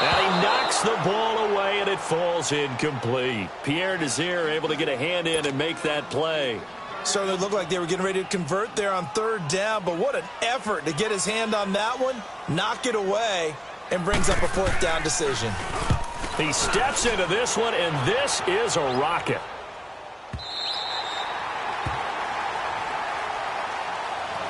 And he knocks the ball away, and it falls incomplete. Pierre Desir able to get a hand in and make that play. Certainly looked like they were getting ready to convert there on 3rd down, but what an effort to get his hand on that one, knock it away, and brings up a 4th down decision. He steps into this one, and this is a rocket.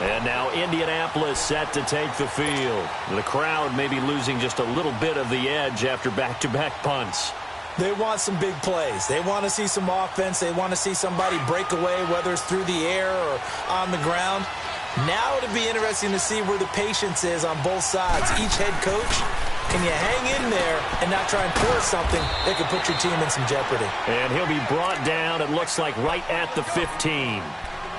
And now Indianapolis set to take the field. The crowd may be losing just a little bit of the edge after back-to-back punts. They want some big plays. They want to see some offense. They want to see somebody break away, whether it's through the air or on the ground. Now it'll be interesting to see where the patience is on both sides. Each head coach, can you hang in there and not try and force something that could put your team in some jeopardy? And he'll be brought down, it looks like, right at the 15.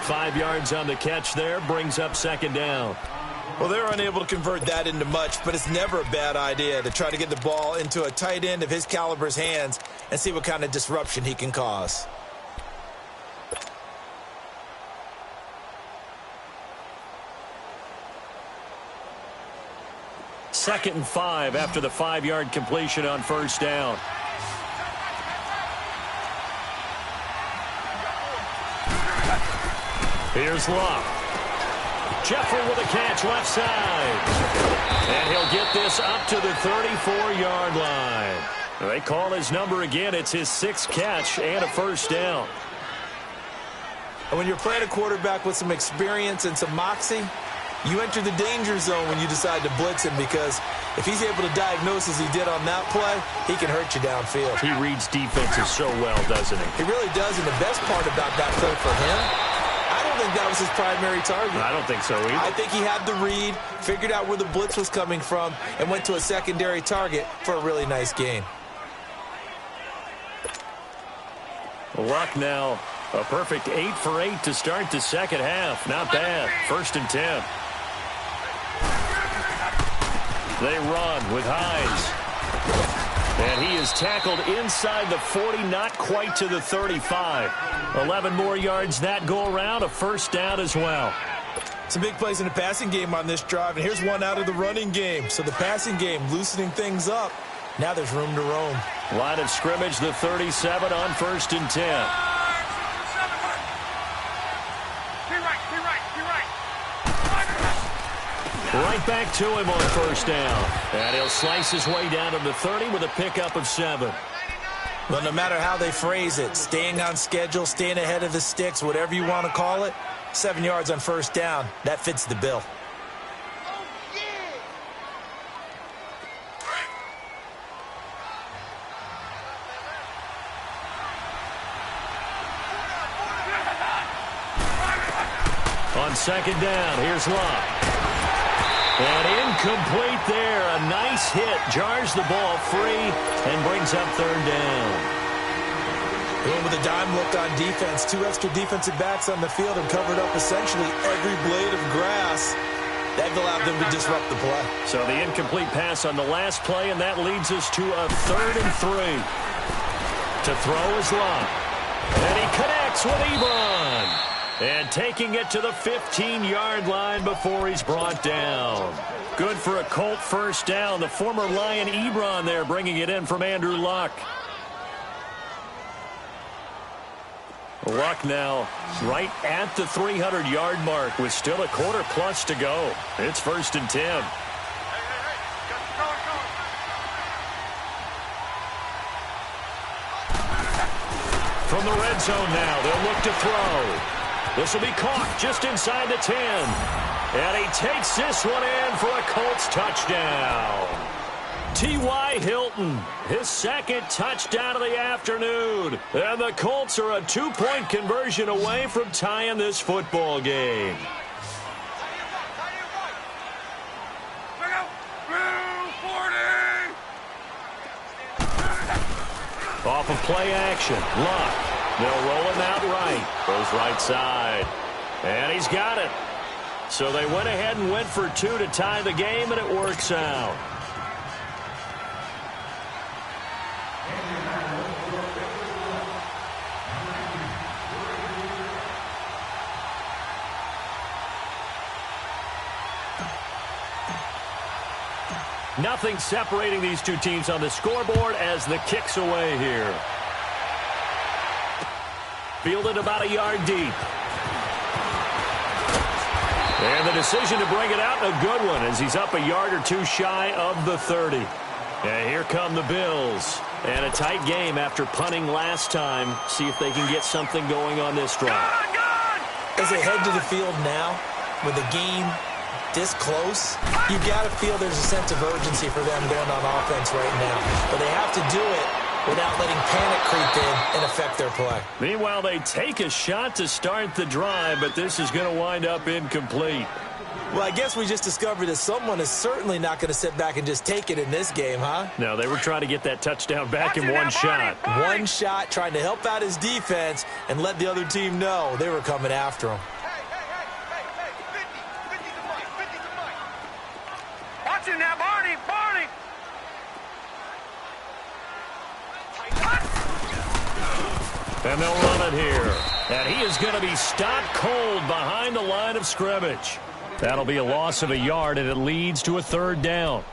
5 yards on the catch there, brings up second down. Well, they're unable to convert that into much, but it's never a bad idea to try to get the ball into a tight end of his caliber's hands and see what kind of disruption he can cause. Second and 5 after the 5-yard completion on first down. Here's Luck. Jeffrey with a catch left side. And he'll get this up to the 34-yard line. They call his number again. It's his 6th catch and a first down. And when you're playing a quarterback with some experience and some moxie, you enter the danger zone when you decide to blitz him, because if he's able to diagnose as he did on that play, he can hurt you downfield. He reads defenses so well, doesn't he? He really does, and the best part about that play for him, I don't think that was his primary target. I don't think so either. I think he had the read, figured out where the blitz was coming from, and went to a secondary target for a really nice gain. Luck now, a perfect 8 for 8 to start the second half. Not bad. 1st and 10. They run with Hines. And he is tackled inside the 40, not quite to the 35. 11 more yards that go around, a first down as well. Some big plays in the passing game on this drive, and here's one out of the running game. So the passing game loosening things up. Now there's room to roam. Line of scrimmage, the 37 on 1st and 10. Right back to him on first down. And he'll slice his way down to the 30 with a pickup of 7. Well, no matter how they phrase it, staying on schedule, staying ahead of the sticks, whatever you want to call it, 7 yards on first down, that fits the bill. On second down, here's Luck. And incomplete there. A nice hit. Jars the ball free and brings up 3rd down. Going with a dime look on defense. 2 extra defensive backs on the field and covered up essentially every blade of grass. That allowed them to disrupt the play. So the incomplete pass on the last play, and that leads us to a 3rd and 3. To throw is Luck. And he connects with Ebron. And taking it to the 15-yard line before he's brought down. Good for a Colt first down. The former Lion Ebron there bringing it in from Andrew Luck. Luck now right at the 300-yard mark with still a quarter plus to go. It's 1st and 10. From the red zone now, they'll look to throw. This will be caught just inside the 10. And he takes this one in for a Colts touchdown. T.Y. Hilton, his 2nd touchdown of the afternoon. And the Colts are a 2-point conversion away from tying this football game. Off of play action, Luck. They'll roll him out right. Goes right side. And he's got it. So they went ahead and went for 2 to tie the game, and it works out. Nothing separating these two teams on the scoreboard as the kick's away here. Fielded about a yard deep. And the decision to bring it out, a good one, as he's up a yard or 2 shy of the 30. And here come the Bills. And a tight game after punting last time. See if they can get something going on this drive. As they head to the field now, with the game this close, you got to feel there's a sense of urgency for them going on offense right now. But they have to do it without letting panic creep in and affect their play. Meanwhile, they take a shot to start the drive, but this is going to wind up incomplete. Well, I guess we just discovered that someone is certainly not going to sit back and just take it in this game, huh? No, they were trying to get that touchdown back in one shot. One shot, trying to help out his defense and let the other team know they were coming after him. Watch it now, Barney! And they'll run it here. And he is going to be stopped cold behind the line of scrimmage. That'll be a loss of a yard, and it leads to a third down.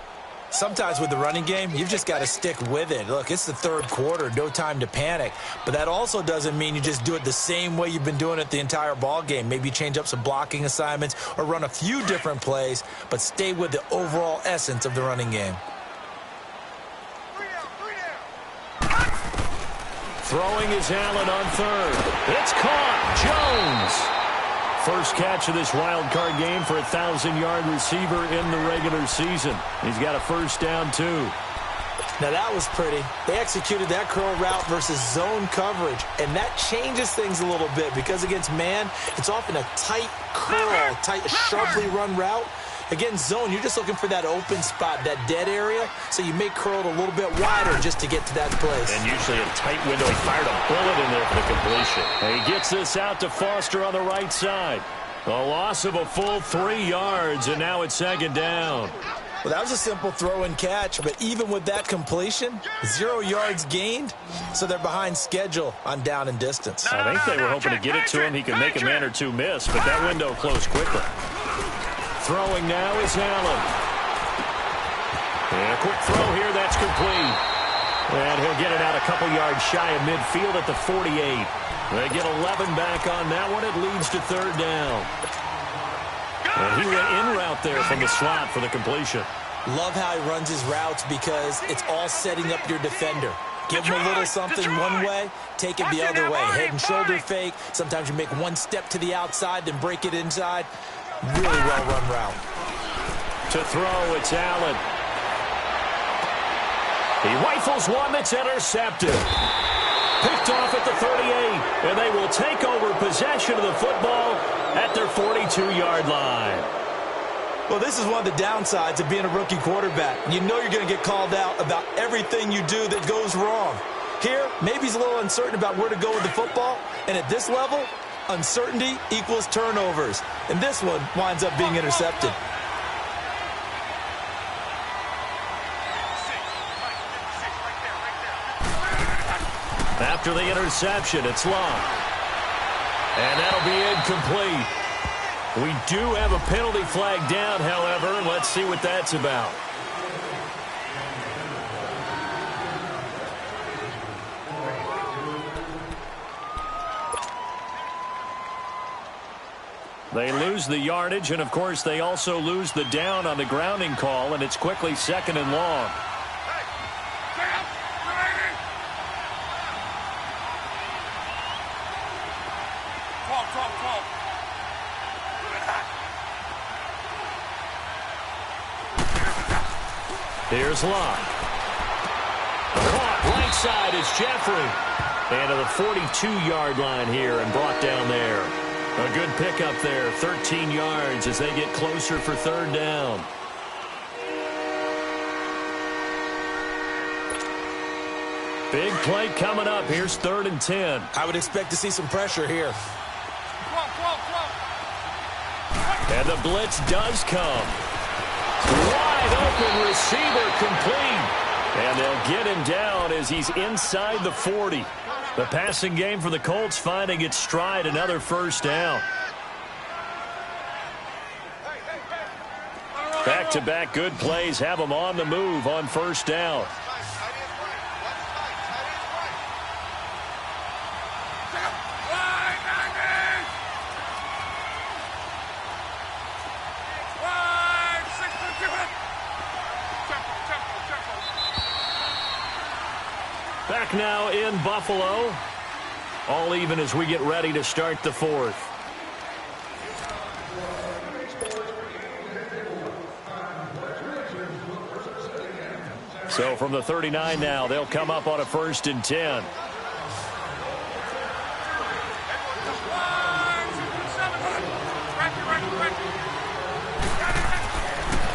Sometimes with the running game, you've just got to stick with it. Look, it's the third quarter, no time to panic. But that also doesn't mean you just do it the same way you've been doing it the entire ball game. Maybe change up some blocking assignments or run a few different plays, but stay with the overall essence of the running game. Throwing is Allen on third. It's caught. Jones. First catch of this wild card game for a 1,000-yard receiver in the regular season. He's got a first down, too. Now, that was pretty. They executed that curl route versus zone coverage, and that changes things a little bit because against man, it's often a tight curl, sharply run route. Against zone, you're just looking for that open spot, that dead area, so you may curl it a little bit wider just to get to that place. And usually a tight window. He fired a bullet in there for the completion. And he gets this out to Foster on the right side. A loss of a full 3 yards, and now it's second down. Well, that was a simple throw and catch, but even with that completion, 0 yards gained, so they're behind schedule on down and distance. I think they were hoping to get it to him. He could make a man or two miss, but that window closed quickly. Throwing now is Allen. And a quick throw here, that's complete. And he'll get it out a couple yards shy of midfield at the 48. They get 11 back on that one. It leads to third down. And he went in route there from the slot for the completion. Love how he runs his routes because it's all setting up your defender. Give him a little something one way, take it the other way. Head and shoulder fake. Sometimes you make one step to the outside, then break it inside. Really well-run route. To throw, it's Allen. He rifles one that's intercepted. Picked off at the 38, and they will take over possession of the football at their 42-yard line. Well, this is one of the downsides of being a rookie quarterback. You know you're going to get called out about everything you do that goes wrong. Here, maybe he's a little uncertain about where to go with the football, and at this level, uncertainty equals turnovers. And this one winds up being intercepted. After the interception, it's long. And that'll be incomplete. We do have a penalty flag down, however. Let's see what that's about. They lose the yardage, and, of course, they also lose the down on the grounding call, and it's quickly second and long. Here's Locke. Caught right side is Jeffrey. And to the 42-yard line here and brought down there. A good pickup there, 13 yards as they get closer for third down. Big play coming up. Here's 3rd and 10. I would expect to see some pressure here. And the blitz does come. Wide open receiver complete. And they'll get him down as he's inside the 40. The passing game for the Colts finding its stride, another first down. Back-to-back good plays have them on the move on first down. Back now in Buffalo. All even as we get ready to start the fourth. So from the 39 now, they'll come up on a 1st and 10.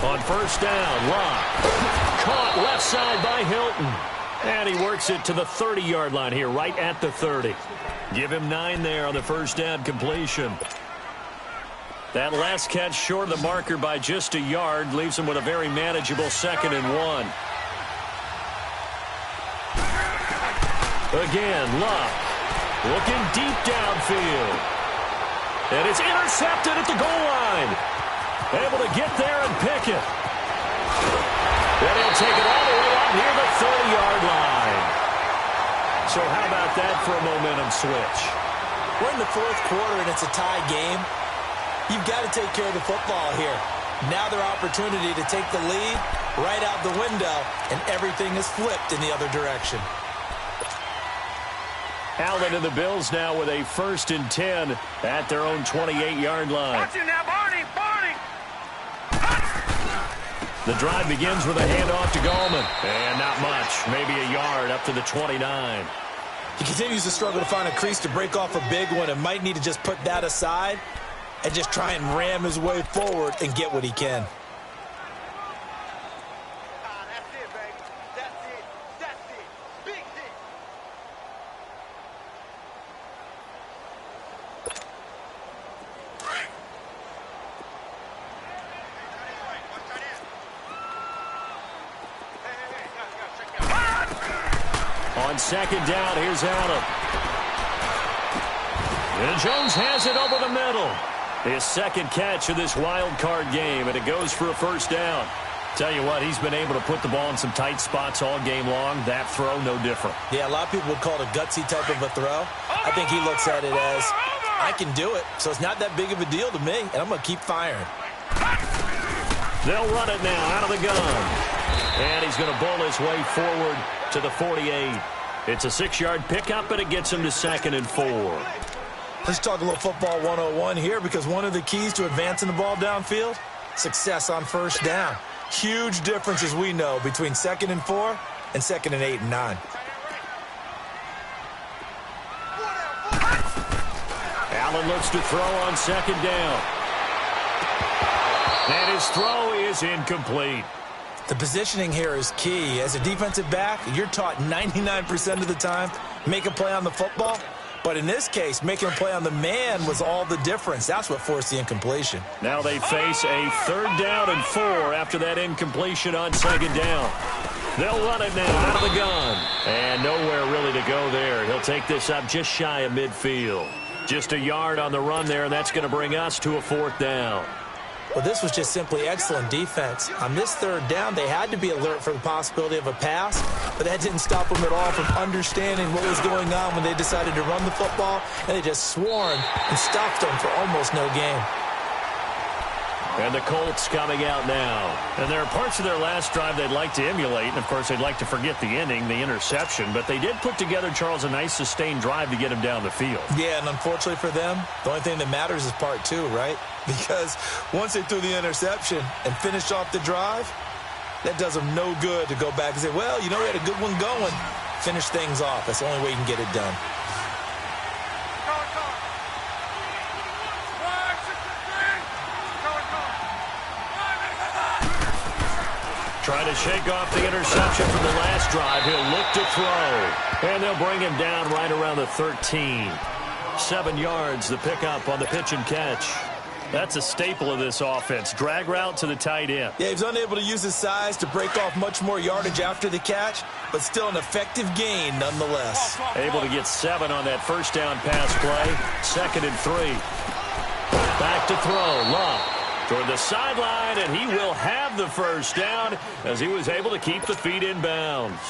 On 1st down, Locke. Caught left side by Hilton. And he works it to the 30-yard line here, right at the 30. Give him 9 there on the 1st down completion. That last catch short of the marker by just a yard leaves him with a very manageable 2nd and 1. Again, Locke looking deep downfield. And it's intercepted at the goal line. Able to get there and pick it. Then he'll take it all the way out near the 30-yard line. So how about that for a momentum switch? We're in the 4th quarter and it's a tie game. You've got to take care of the football here. Now their opportunity to take the lead right out the window, and everything is flipped in the other direction. Allen and the Bills now with a 1st and 10 at their own 28-yard line. Watch him now, Barney! Barney! The drive begins with a handoff to Gallman. And not much, maybe a yard up to the 29. He continues to struggle to find a crease to break off a big one and might need to just put that aside and just try and ram his way forward and get what he can. That's it, baby. That's it. That's it. Big hit. On 2nd down, here's Allen. And Jones has it over the middle. His 2nd catch of this wild card game, and it goes for a 1st down. Tell you what, he's been able to put the ball in some tight spots all game long. That throw, no different. Yeah, a lot of people would call it a gutsy type of a throw. I think he looks at it as, I can do it, so it's not that big of a deal to me, and I'm going to keep firing. They'll run it now out of the gun. And he's going to bowl his way forward to the 48. It's a 6-yard pickup, and it gets him to 2nd and 4. Let's talk a little football 101 here, because one of the keys to advancing the ball downfield, success on 1st down. Huge difference, as we know, between 2nd and 4 and 2nd and 8 and 9. Allen looks to throw on 2nd down. And his throw is incomplete. The positioning here is key. As a defensive back, you're taught 99% of the time, make a play on the football. But in this case, making a play on the man was all the difference. That's what forced the incompletion. Now they face a 3rd down and 4 after that incompletion on 2nd down. They'll run it now out of the gun. And nowhere really to go there. He'll take this up just shy of midfield. Just a yard on the run there, and that's going to bring us to a 4th down. Well, this was just simply excellent defense. On this 3rd down, they had to be alert for the possibility of a pass, but that didn't stop them at all from understanding what was going on when they decided to run the football, and they just swarmed and stopped them for almost no gain. And the Colts coming out now. And there are parts of their last drive they'd like to emulate, and of course they'd like to forget the ending, the interception, but they did put together, Charles, a nice sustained drive to get him down the field. Yeah, and unfortunately for them, the only thing that matters is part 2, right? Because once they threw the interception and finished off the drive, that does them no good to go back and say, well, you know, we had a good one going. Finish things off. That's the only way you can get it done. Trying to shake off the interception from the last drive. He'll look to throw. And they'll bring him down right around the 13. 7 yards, the pickup on the pitch and catch. That's a staple of this offense. Drag route to the tight end. Yeah, he was unable to use his size to break off much more yardage after the catch, but still an effective gain nonetheless. Able to get 7 on that 1st down pass play. 2nd and 3. Back to throw. Love toward the sideline, and he will have the 1st down as he was able to keep the feet in bounds.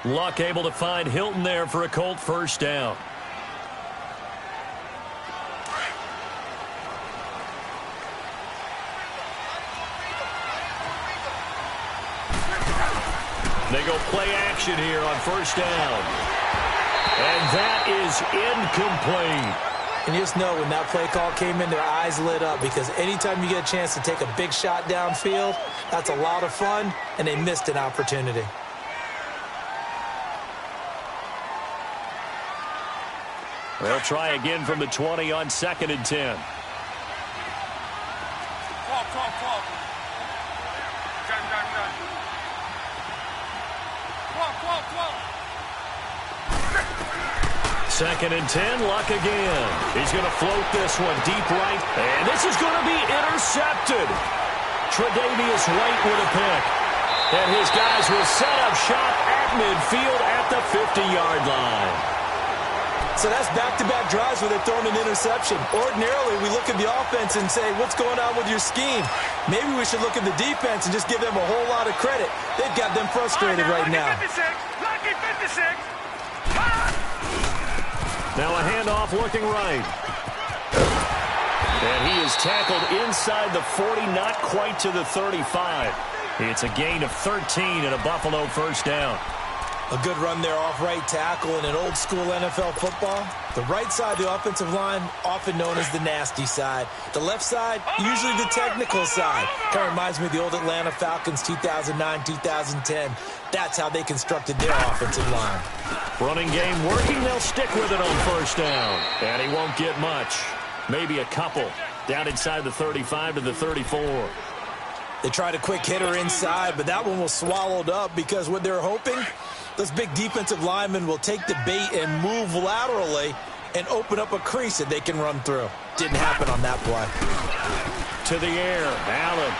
Luck able to find Hilton there for a Colt 1st down. They go play action here on 1st down. And that is incomplete. And you just know when that play call came in, their eyes lit up, because anytime you get a chance to take a big shot downfield, that's a lot of fun, and they missed an opportunity. They'll try again from the 20 on 2nd and 10. 12. Done. 12. 2nd and 10, Luck again. He's going to float this one deep right, and this is going to be intercepted. Tre'Davious White with a pick. And his guys will set up shop at midfield at the 50-yard line. So that's back-to-back drives where they're throwing an interception. Ordinarily, we look at the offense and say, what's going on with your scheme? Maybe we should look at the defense and just give them a whole lot of credit. They've got them frustrated right now. Lucky 56. Now a handoff looking right. And he is tackled inside the 40, not quite to the 35. It's a gain of 13 and a Buffalo first down. A good run there off right tackle in an old-school NFL football. The right side of the offensive line, often known as the nasty side. The left side, usually the technical side. Kind of reminds me of the old Atlanta Falcons 2009, 2010. That's how they constructed their offensive line. Running game working, they'll stick with it on first down. And he won't get much. Maybe a couple. Down inside the 35 to the 34. They tried a quick hitter inside, but that one was swallowed up because what they're hoping, those big defensive linemen will take the bait and move laterally and open up a crease that they can run through. Didn't happen on that play. To the air, Allen.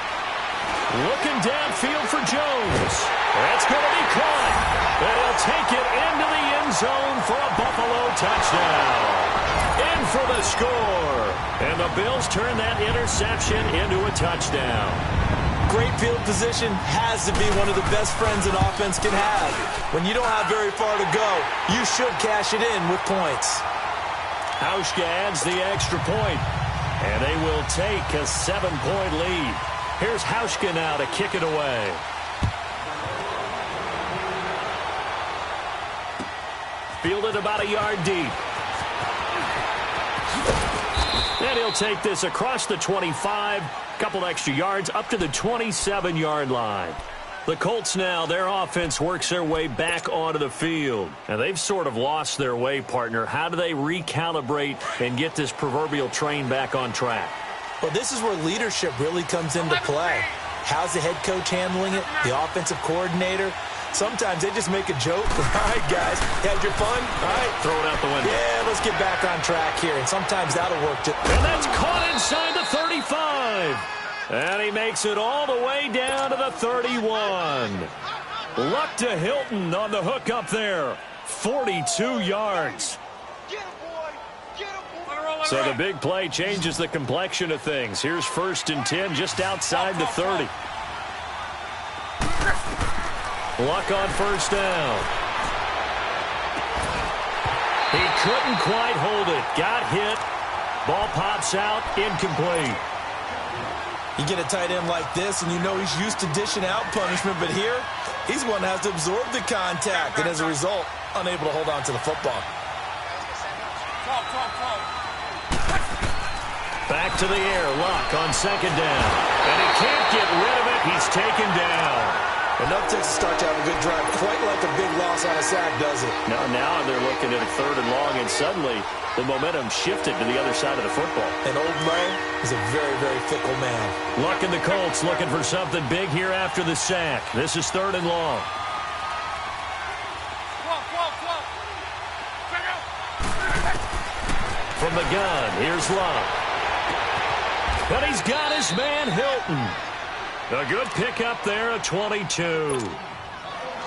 Looking downfield for Jones. That's going to be caught. And he'll take it into the end zone for a Buffalo touchdown. In for the score. And the Bills turn that interception into a touchdown. Great field position has to be one of the best friends an offense can have. When you don't have very far to go, you should cash it in with points. Hauschka adds the extra point, and they will take a 7-point lead. Here's Hauschka now to kick it away. Fielded about a yard deep. And he'll take this across the 25, couple extra yards up to the 27-yard line. The Colts now, their offense works their way back onto the field. And they've sort of lost their way, partner. How do they recalibrate and get this proverbial train back on track? Well, this is where leadership really comes into play. How's the head coach handling it? The offensive coordinator? Sometimes they just make a joke. All right, guys, had your fun? All right. Throw it out the window. Yeah, let's get back on track here. And sometimes that'll work. And that's caught inside the 35. And he makes it all the way down to the 31. Luck to Hilton on the hook up there. 42 yards. So the big play changes the complexion of things. Here's 1st and 10 just outside the 30. Luck on first down. He couldn't quite hold it. Got hit. Ball pops out. Incomplete. You get a tight end like this, and you know he's used to dishing out punishment, but here, he's the one that has to absorb the contact, and as a result, unable to hold on to the football. Back to the air. Luck on 2nd down. And he can't get rid of it. He's taken down. Enough takes to start to have a good drive. Quite like a big loss on a sack, does it? Now they're looking at a 3rd and long, and suddenly the momentum shifted to the other side of the football. And old Mo is a very, very fickle man. Luck and the Colts looking for something big here after the sack. This is 3rd and long. From the gun, here's Luck. And he's got his man Hilton. A good pickup there at 22.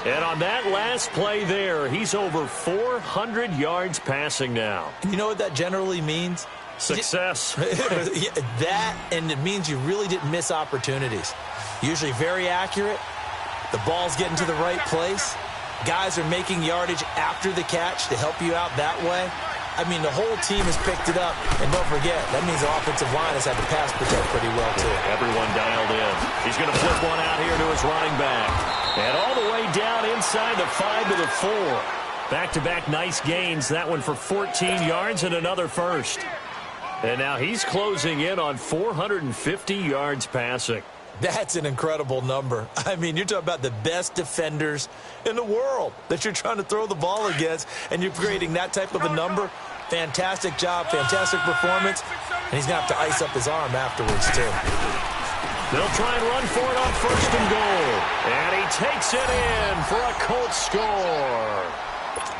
And on that last play there, he's over 400 yards passing now. You know what that generally means? Success. That, and it means you really didn't miss opportunities. Usually very accurate. The ball's getting to the right place. Guys are making yardage after the catch to help you out that way. I mean, the whole team has picked it up. And don't forget, that means the offensive line has had to pass protect pretty well, too. Everyone dialed in. He's going to flip one out here to his running back. And all the way down inside the 5 to the 4. Back-to-back nice gains. That one for 14 yards and another first. And now he's closing in on 450 yards passing. That's an incredible number. I mean, you're talking about the best defenders in the world that you're trying to throw the ball against, and you're creating that type of a number. Fantastic job, fantastic performance, and he's going to have to ice up his arm afterwards, too. They'll try and run for it on 1st and goal. And he takes it in for a Colts score.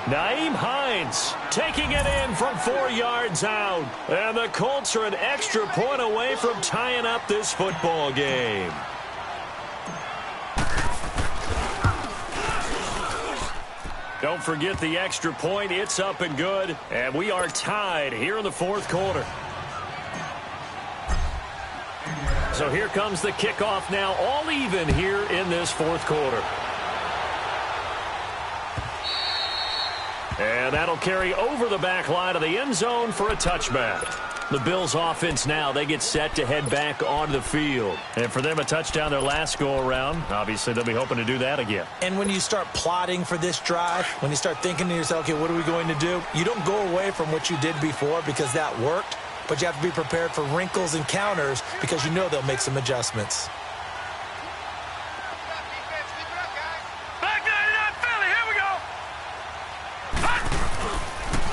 Nyheim Hines taking it in from 4 yards out. And the Colts are an extra point away from tying up this football game. Don't forget the extra point. It's up and good. And we are tied here in the 4th quarter. So here comes the kickoff now, all even here in this 4th quarter. And that'll carry over the back line of the end zone for a touchback. The Bills offense now, they get set to head back onto the field. And for them, a touchdown their last go-around. Obviously, they'll be hoping to do that again. And when you start plotting for this drive, when you start thinking to yourself, okay, what are we going to do? You don't go away from what you did before because that worked. But you have to be prepared for wrinkles and counters because you know they'll make some adjustments.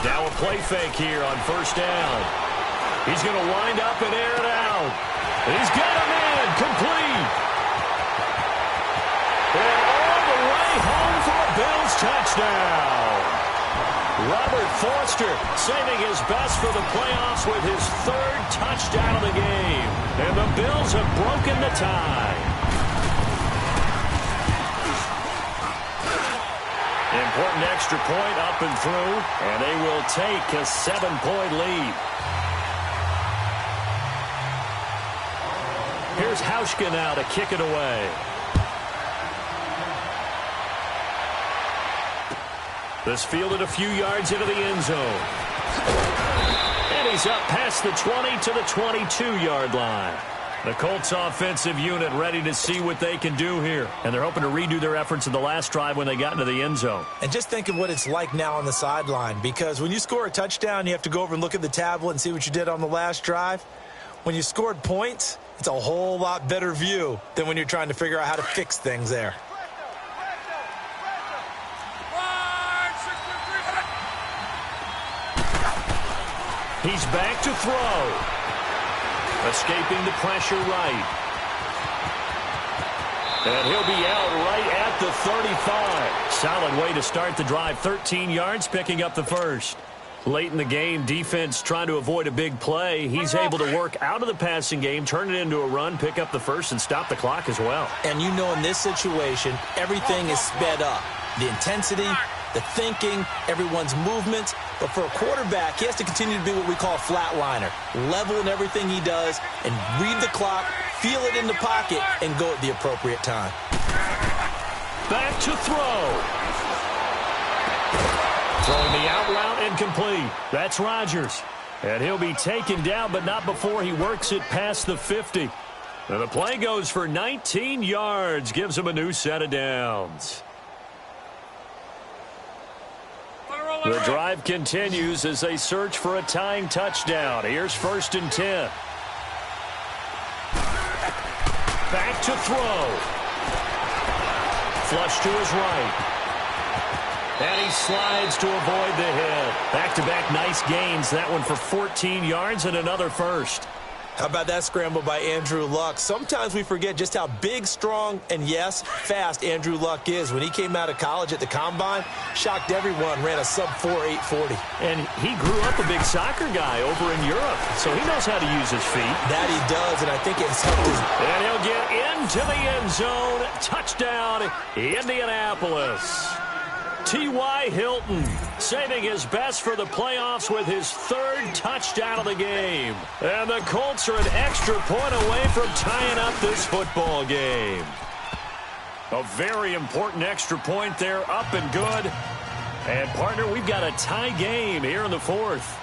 Now a play fake here on 1st down. He's going to wind up and air it out. He's got him in, complete. And all the way home for a Bills touchdown. Robert Foster saving his best for the playoffs with his 3rd touchdown of the game. And the Bills have broken the tie. Important extra point up and through, and they will take a 7-point lead. Here's Hauschka now to kick it away. This fielded a few yards into the end zone. And he's up past the 20 to the 22-yard line. The Colts offensive unit ready to see what they can do here. And they're hoping to redo their efforts in the last drive when they got into the end zone. And just think of what it's like now on the sideline. Because when you score a touchdown, you have to go over and look at the tablet and see what you did on the last drive. When you scored points, it's a whole lot better view than when you're trying to figure out how to fix things there. He's back to throw. Escaping the pressure right. And he'll be out right at the 35. Solid way to start the drive. 13 yards, picking up the first. Late in the game, defense trying to avoid a big play. He's able to work out of the passing game, turn it into a run, pick up the first, and stop the clock as well. And you know in this situation, everything is sped up. The intensity, the thinking, everyone's movements. But for a quarterback, he has to continue to be what we call a flatliner. Level in everything he does and read the clock, feel it in the pocket, and go at the appropriate time. Back to throw. Throwing the out route incomplete. That's Rodgers. And he'll be taken down, but not before he works it past the 50. And the play goes for 19 yards. Gives him a new set of downs. The drive continues as they search for a tying touchdown. Here's 1st and 10. Back to throw. Flush to his right. And he slides to avoid the hit. Back-to-back nice gains. That one for 14 yards and another first. How about that scramble by Andrew Luck? Sometimes we forget just how big, strong, and, yes, fast Andrew Luck is. When he came out of college at the Combine, shocked everyone, ran a sub-4 840. And he grew up a big soccer guy over in Europe, so he knows how to use his feet. That he does, and I think it's helped his... And he'll get into the end zone. Touchdown, Indianapolis. T.Y. Hilton saving his best for the playoffs with his 3rd touchdown of the game. And the Colts are an extra point away from tying up this football game. A very important extra point there, up and good. And, partner, we've got a tie game here in the 4th.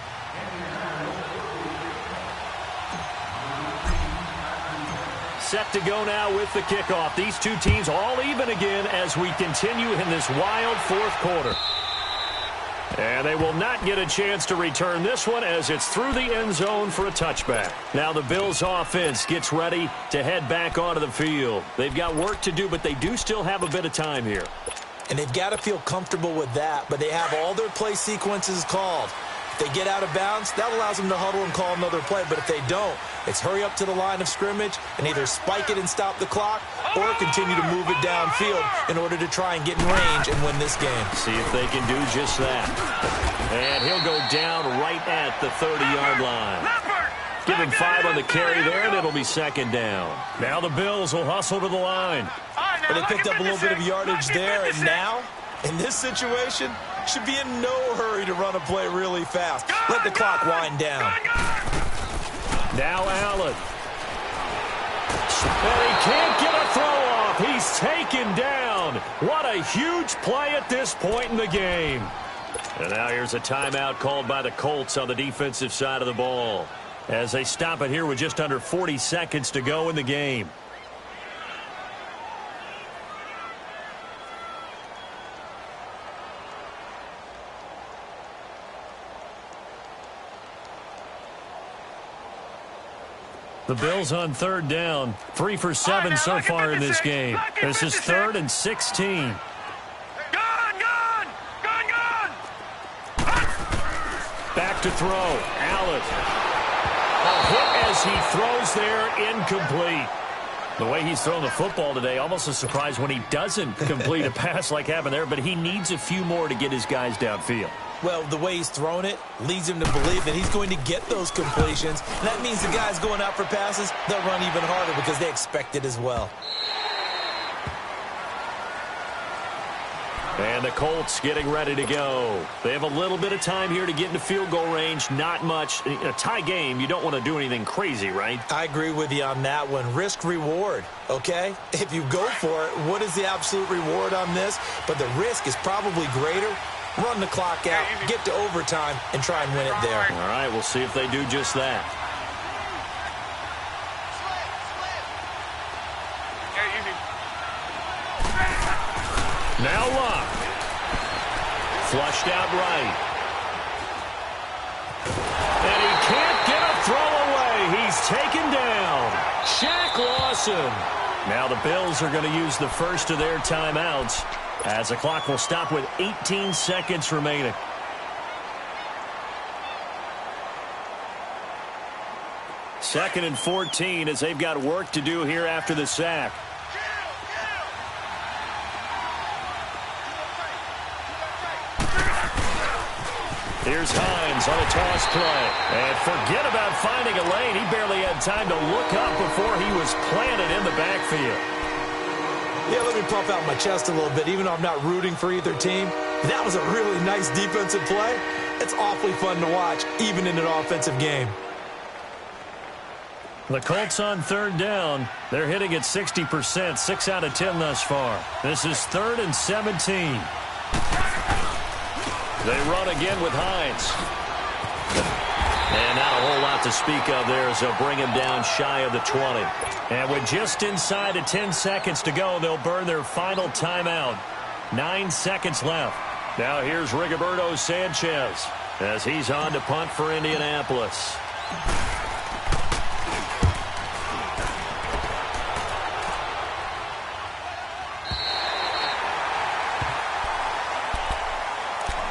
Set to go now with the kickoff. These two teams all even again as we continue in this wild 4th quarter. And they will not get a chance to return this one as it's through the end zone for a touchback. Now the Bills offense gets ready to head back onto the field. They've got work to do, but they do still have a bit of time here. And they've got to feel comfortable with that, but they have all their play sequences called. they get out of bounds, that allows them to huddle and call another play. But if they don't, it's hurry up to the line of scrimmage and either spike it and stop the clock or continue to move it downfield in order to try and get in range and win this game. See if they can do just that. And he'll go down right at the 30-yard line. Give him 5 on the carry there, and it'll be second down. Now the Bills will hustle to the line. But they picked up a little bit of yardage there, and now, in this situation, should be in no hurry to run a play really fast. Let the clock wind down. Now Allen. And he can't get a throw off. He's taken down. What a huge play at this point in the game. And now here's a timeout called by the Colts on the defensive side of the ball, as they stop it here with just under 40 seconds to go in the game. The Bills on third down, 3 for 7 so far in this game. This is 3rd and 16. Back to throw. Allen. A hit as he throws there, incomplete. The way he's thrown the football today, almost a surprise when he doesn't complete a pass like happened there, but he needs a few more to get his guys downfield. Well, the way he's thrown it leads him to believe that he's going to get those completions. And that means the guys going out for passes, they'll run even harder because they expect it as well. And the Colts getting ready to go. They have a little bit of time here to get into field goal range. Not much. In a tie game, you don't want to do anything crazy, right? I agree with you on that one. Risk-reward, okay? If you go for it, what is the absolute reward on this? But the risk is probably greater. Run the clock out, get to overtime, and try and win it there. All right, we'll see if they do just that. Now Luck. Flushed out right. And he can't get a throw away. He's taken down. Shaq Lawson. Now the Bills are going to use the first of their timeouts, as the clock will stop with 18 seconds remaining. Second and 14 as they've got work to do here after the sack. Here's Hines on a toss play. And forget about finding a lane. He barely had time to look up before he was planted in the backfield. Yeah, let me puff out my chest a little bit. Even though I'm not rooting for either team, that was a really nice defensive play. It's awfully fun to watch, even in an offensive game. The Colts on third down. They're hitting at 60%, 6 out of 10 thus far. This is 3rd and 17. They run again with Hines. And not a whole lot to speak of there as they'll bring him down shy of the 20. And with just inside of 10 seconds to go, they'll burn their final timeout. 9 seconds left. Now here's Rigoberto Sanchez as he's on to punt for Indianapolis.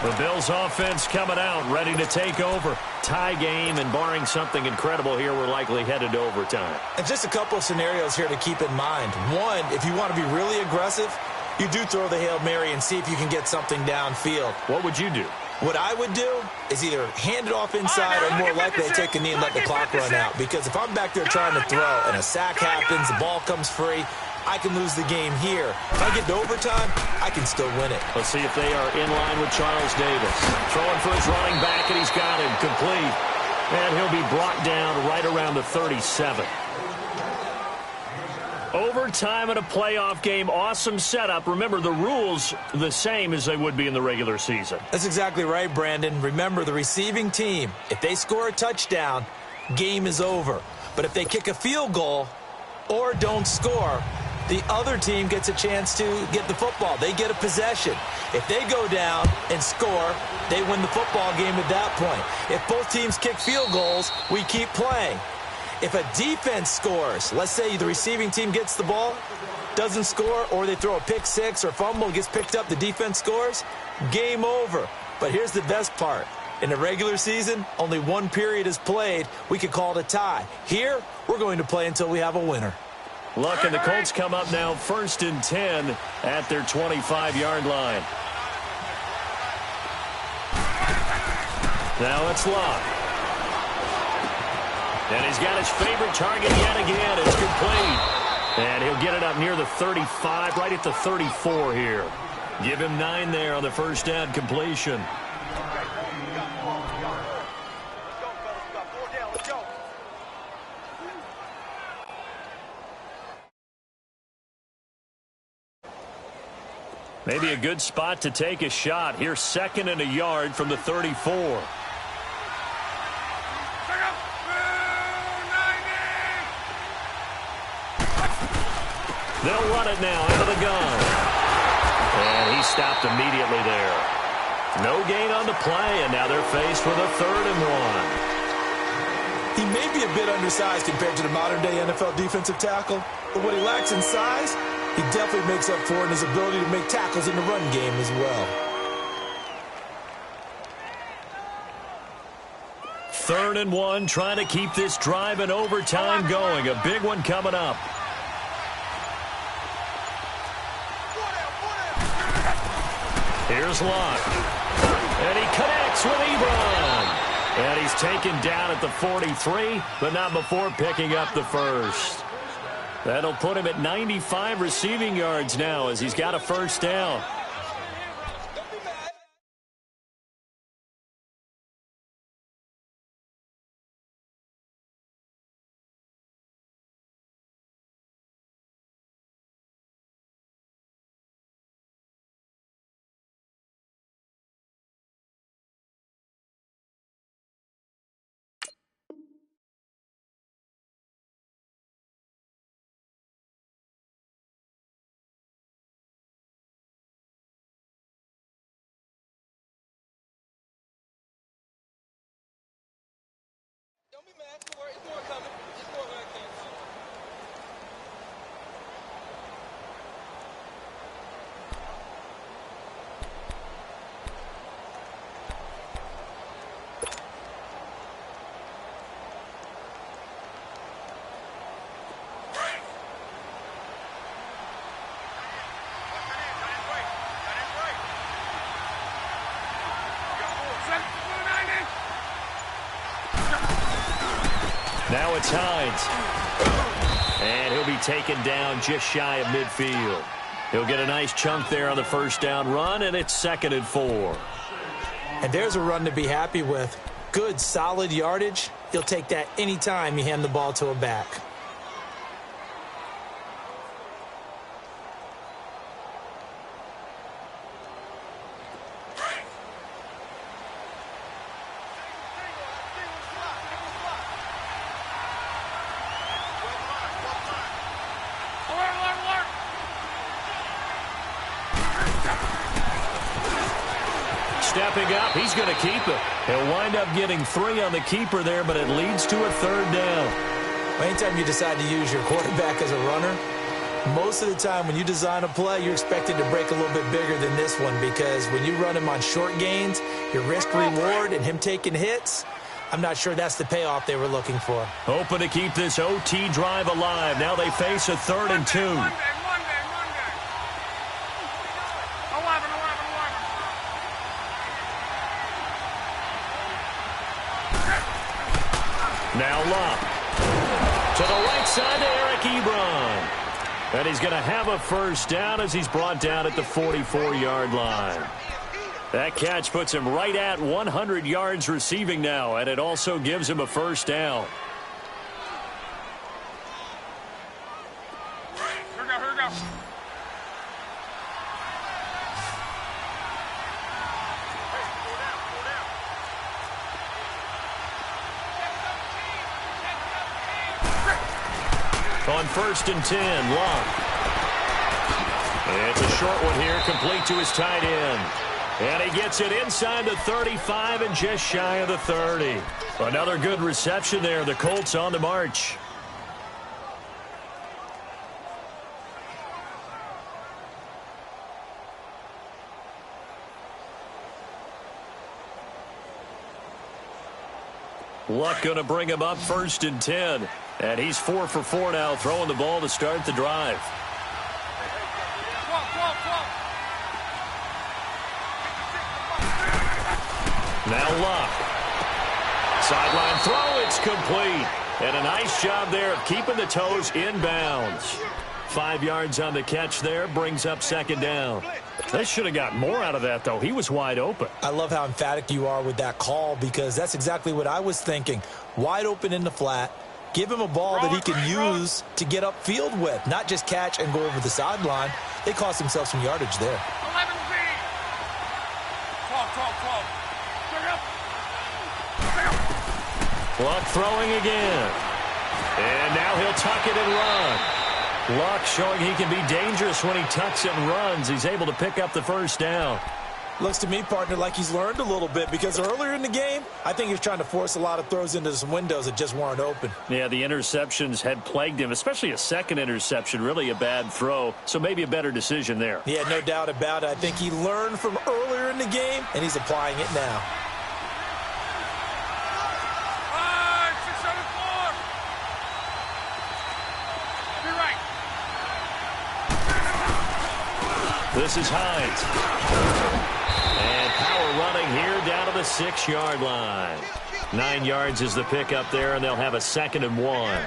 The Bills offense coming out, ready to take over. Tie game, and barring something incredible here, we're likely headed to overtime. And just a couple of scenarios here to keep in mind. One, if you want to be really aggressive, you do throw the Hail Mary and see if you can get something downfield. What would you do? What I would do is either hand it off inside or more likely to take a knee and let the clock run out. Because if I'm back there trying to throw and a sack happens, the ball comes free, I can lose the game here. If I get to overtime, I can still win it. Let's see if they are in line with Charles Davis. Throwing for his running back, and he's got him complete. And he'll be brought down right around the 37. Overtime at a playoff game, awesome setup. Remember, the rules the same as they would be in the regular season. That's exactly right, Brandon. Remember, the receiving team, if they score a touchdown, game is over. But if they kick a field goal or don't score, the other team gets a chance to get the football. They get a possession. If they go down and score, they win the football game at that point. If both teams kick field goals, we keep playing. If a defense scores, let's say the receiving team gets the ball, doesn't score, or they throw a pick six or fumble, gets picked up, the defense scores, game over. But here's the best part. In the regular season, only one period is played. We could call it a tie. Here, we're going to play until we have a winner. Look, and the Colts come up now 1st and 10 at their 25-yard line. Now it's Locke. And he's got his favorite target yet again. It's complete. And he'll get it up near the 35, right at the 34 here. Give him 9 there on the first down completion. Maybe a good spot to take a shot. Here, 2nd and a yard from the 34. They'll run it now out of the gun. And he stopped immediately there. No gain on the play, and now they're faced with a 3rd and 1. He may be a bit undersized compared to the modern-day NFL defensive tackle, but what he lacks in size, he definitely makes up for it in his ability to make tackles in the run game as well. 3rd and 1, trying to keep this drive in overtime going. A big one coming up. Here's Locke. And he connects with Ebron. And he's taken down at the 43, but not before picking up the first. That'll put him at 95 receiving yards now as he's got a first down. Don't be mad. It's more coming. It's more hurricane coming. Now it's Hines. And he'll be taken down just shy of midfield. He'll get a nice chunk there on the first down run, and it's 2nd and 4. And there's a run to be happy with. Good, solid yardage. You'll take that anytime you hand the ball to a back. Stepping up, he's going to keep it. He'll wind up getting 3 on the keeper there, but it leads to a 3rd down. Anytime you decide to use your quarterback as a runner, most of the time when you design a play, you're expected to break a little bit bigger than this one because when you run him on short gains, your risk-reward and him taking hits, I'm not sure that's the payoff they were looking for. Hoping to keep this OT drive alive. Now they face a 3rd and 2. Monday. 11. Now Locke. To the right side to Eric Ebron. And he's going to have a first down as he's brought down at the 44-yard line. That catch puts him right at 100 yards receiving now, and it also gives him a first down. Here we go. On 1st and 10, Locke. It's a short one here, complete to his tight end. And he gets it inside the 35 and just shy of the 30. Another good reception there. The Colts on the march. Luck going to bring him up 1st and 10. And he's 4 for 4 now, throwing the ball to start the drive. Now Luck. Sideline throw, it's complete. And a nice job there of keeping the toes in bounds. 5 yards on the catch there, brings up 2nd down. They should have got more out of that, though. He was wide open. I love how emphatic you are with that call, because that's exactly what I was thinking. Wide open in the flat. Give him a ball that he can use to get upfield with, not just catch and go over the sideline. They cost themselves some yardage there. 11B. 12. Luck throwing again. And now he'll tuck it and run. Luck showing he can be dangerous when he tucks it and runs. He's able to pick up the 1st down. Looks to me, partner, like he's learned a little bit, because earlier in the game, I think he was trying to force a lot of throws into some windows that just weren't open. Yeah, the interceptions had plagued him, especially a 2nd interception, really a bad throw. So maybe a better decision there. Yeah, no doubt about it. I think he learned from earlier in the game, and he's applying it now. 5, 6, 7, 4. Be right. This is Hines. And power running here down to the 6-yard line. 9 yards is the pickup there, and they'll have a 2nd and 1.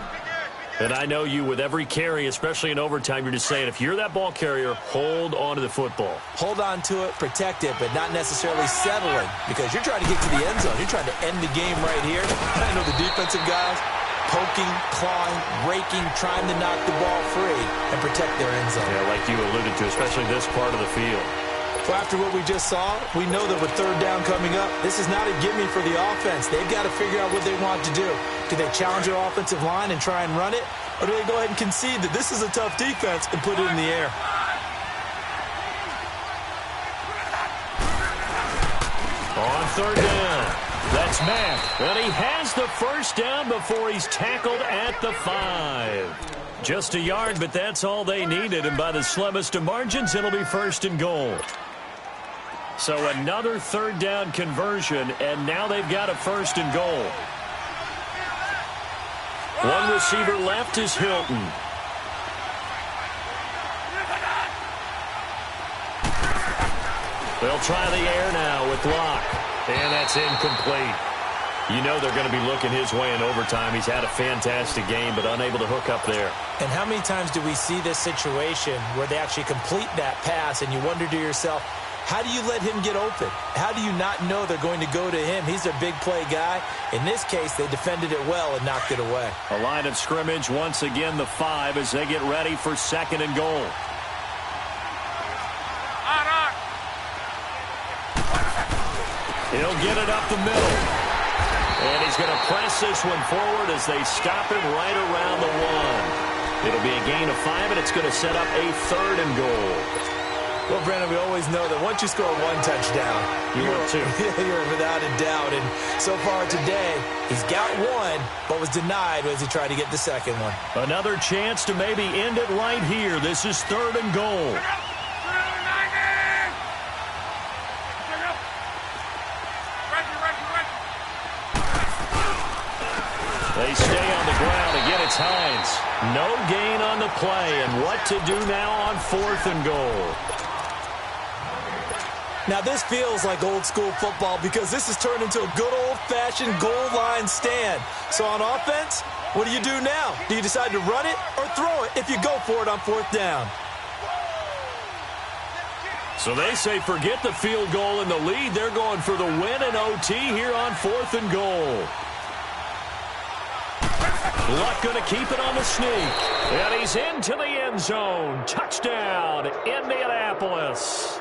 And I know you, with every carry, especially in overtime, you're just saying, if you're that ball carrier, hold on to the football. Hold on to it, protect it, but not necessarily settling, because you're trying to get to the end zone. You're trying to end the game right here. I know the defensive guys poking, clawing, raking, trying to knock the ball free and protect their end zone. Yeah, like you alluded to, especially this part of the field. So after what we just saw, we know that with 3rd down coming up, this is not a gimme for the offense. They've got to figure out what they want to do. Do they challenge their offensive line and try and run it? Or do they go ahead and concede that this is a tough defense and put it in the air? On 3rd down, that's Mack. And he has the 1st down before he's tackled at the 5. Just a yard, but that's all they needed. And by the slimmest of margins, it'll be 1st and goal. So another 3rd down conversion, and now they've got a 1st and goal. One receiver left is Hilton. They'll try the air now with Locke. And that's incomplete. You know they're going to be looking his way in overtime. He's had a fantastic game, but unable to hook up there. And how many times do we see this situation where they actually complete that pass and you wonder to yourself, how do you let him get open? How do you not know they're going to go to him? He's their big play guy. In this case, they defended it well and knocked it away. A line of scrimmage, once again the 5 as they get ready for 2nd and goal. He'll get it up the middle. And he's going to press this one forward as they stop him right around the 1. It'll be a gain of 5, and it's going to set up a 3rd and goal. Well, Brandon, we always know that once you score 1 touchdown, you're without a doubt. And so far today, he's got 1, but was denied as he tried to get the 2nd one. Another chance to maybe end it right here. This is 3rd and goal. They stay on the ground. Again, it's Hines. No gain on the play. And what to do now on 4th and goal. Now, this feels like old school football because this has turned into a good old-fashioned goal line stand. So on offense, what do you do now? Do you decide to run it or throw it if you go for it on 4th down? So they say forget the field goal in the lead. They're going for the win in OT here on 4th and goal. Luck going to keep it on the sneak. And he's into the end zone. Touchdown, Indianapolis.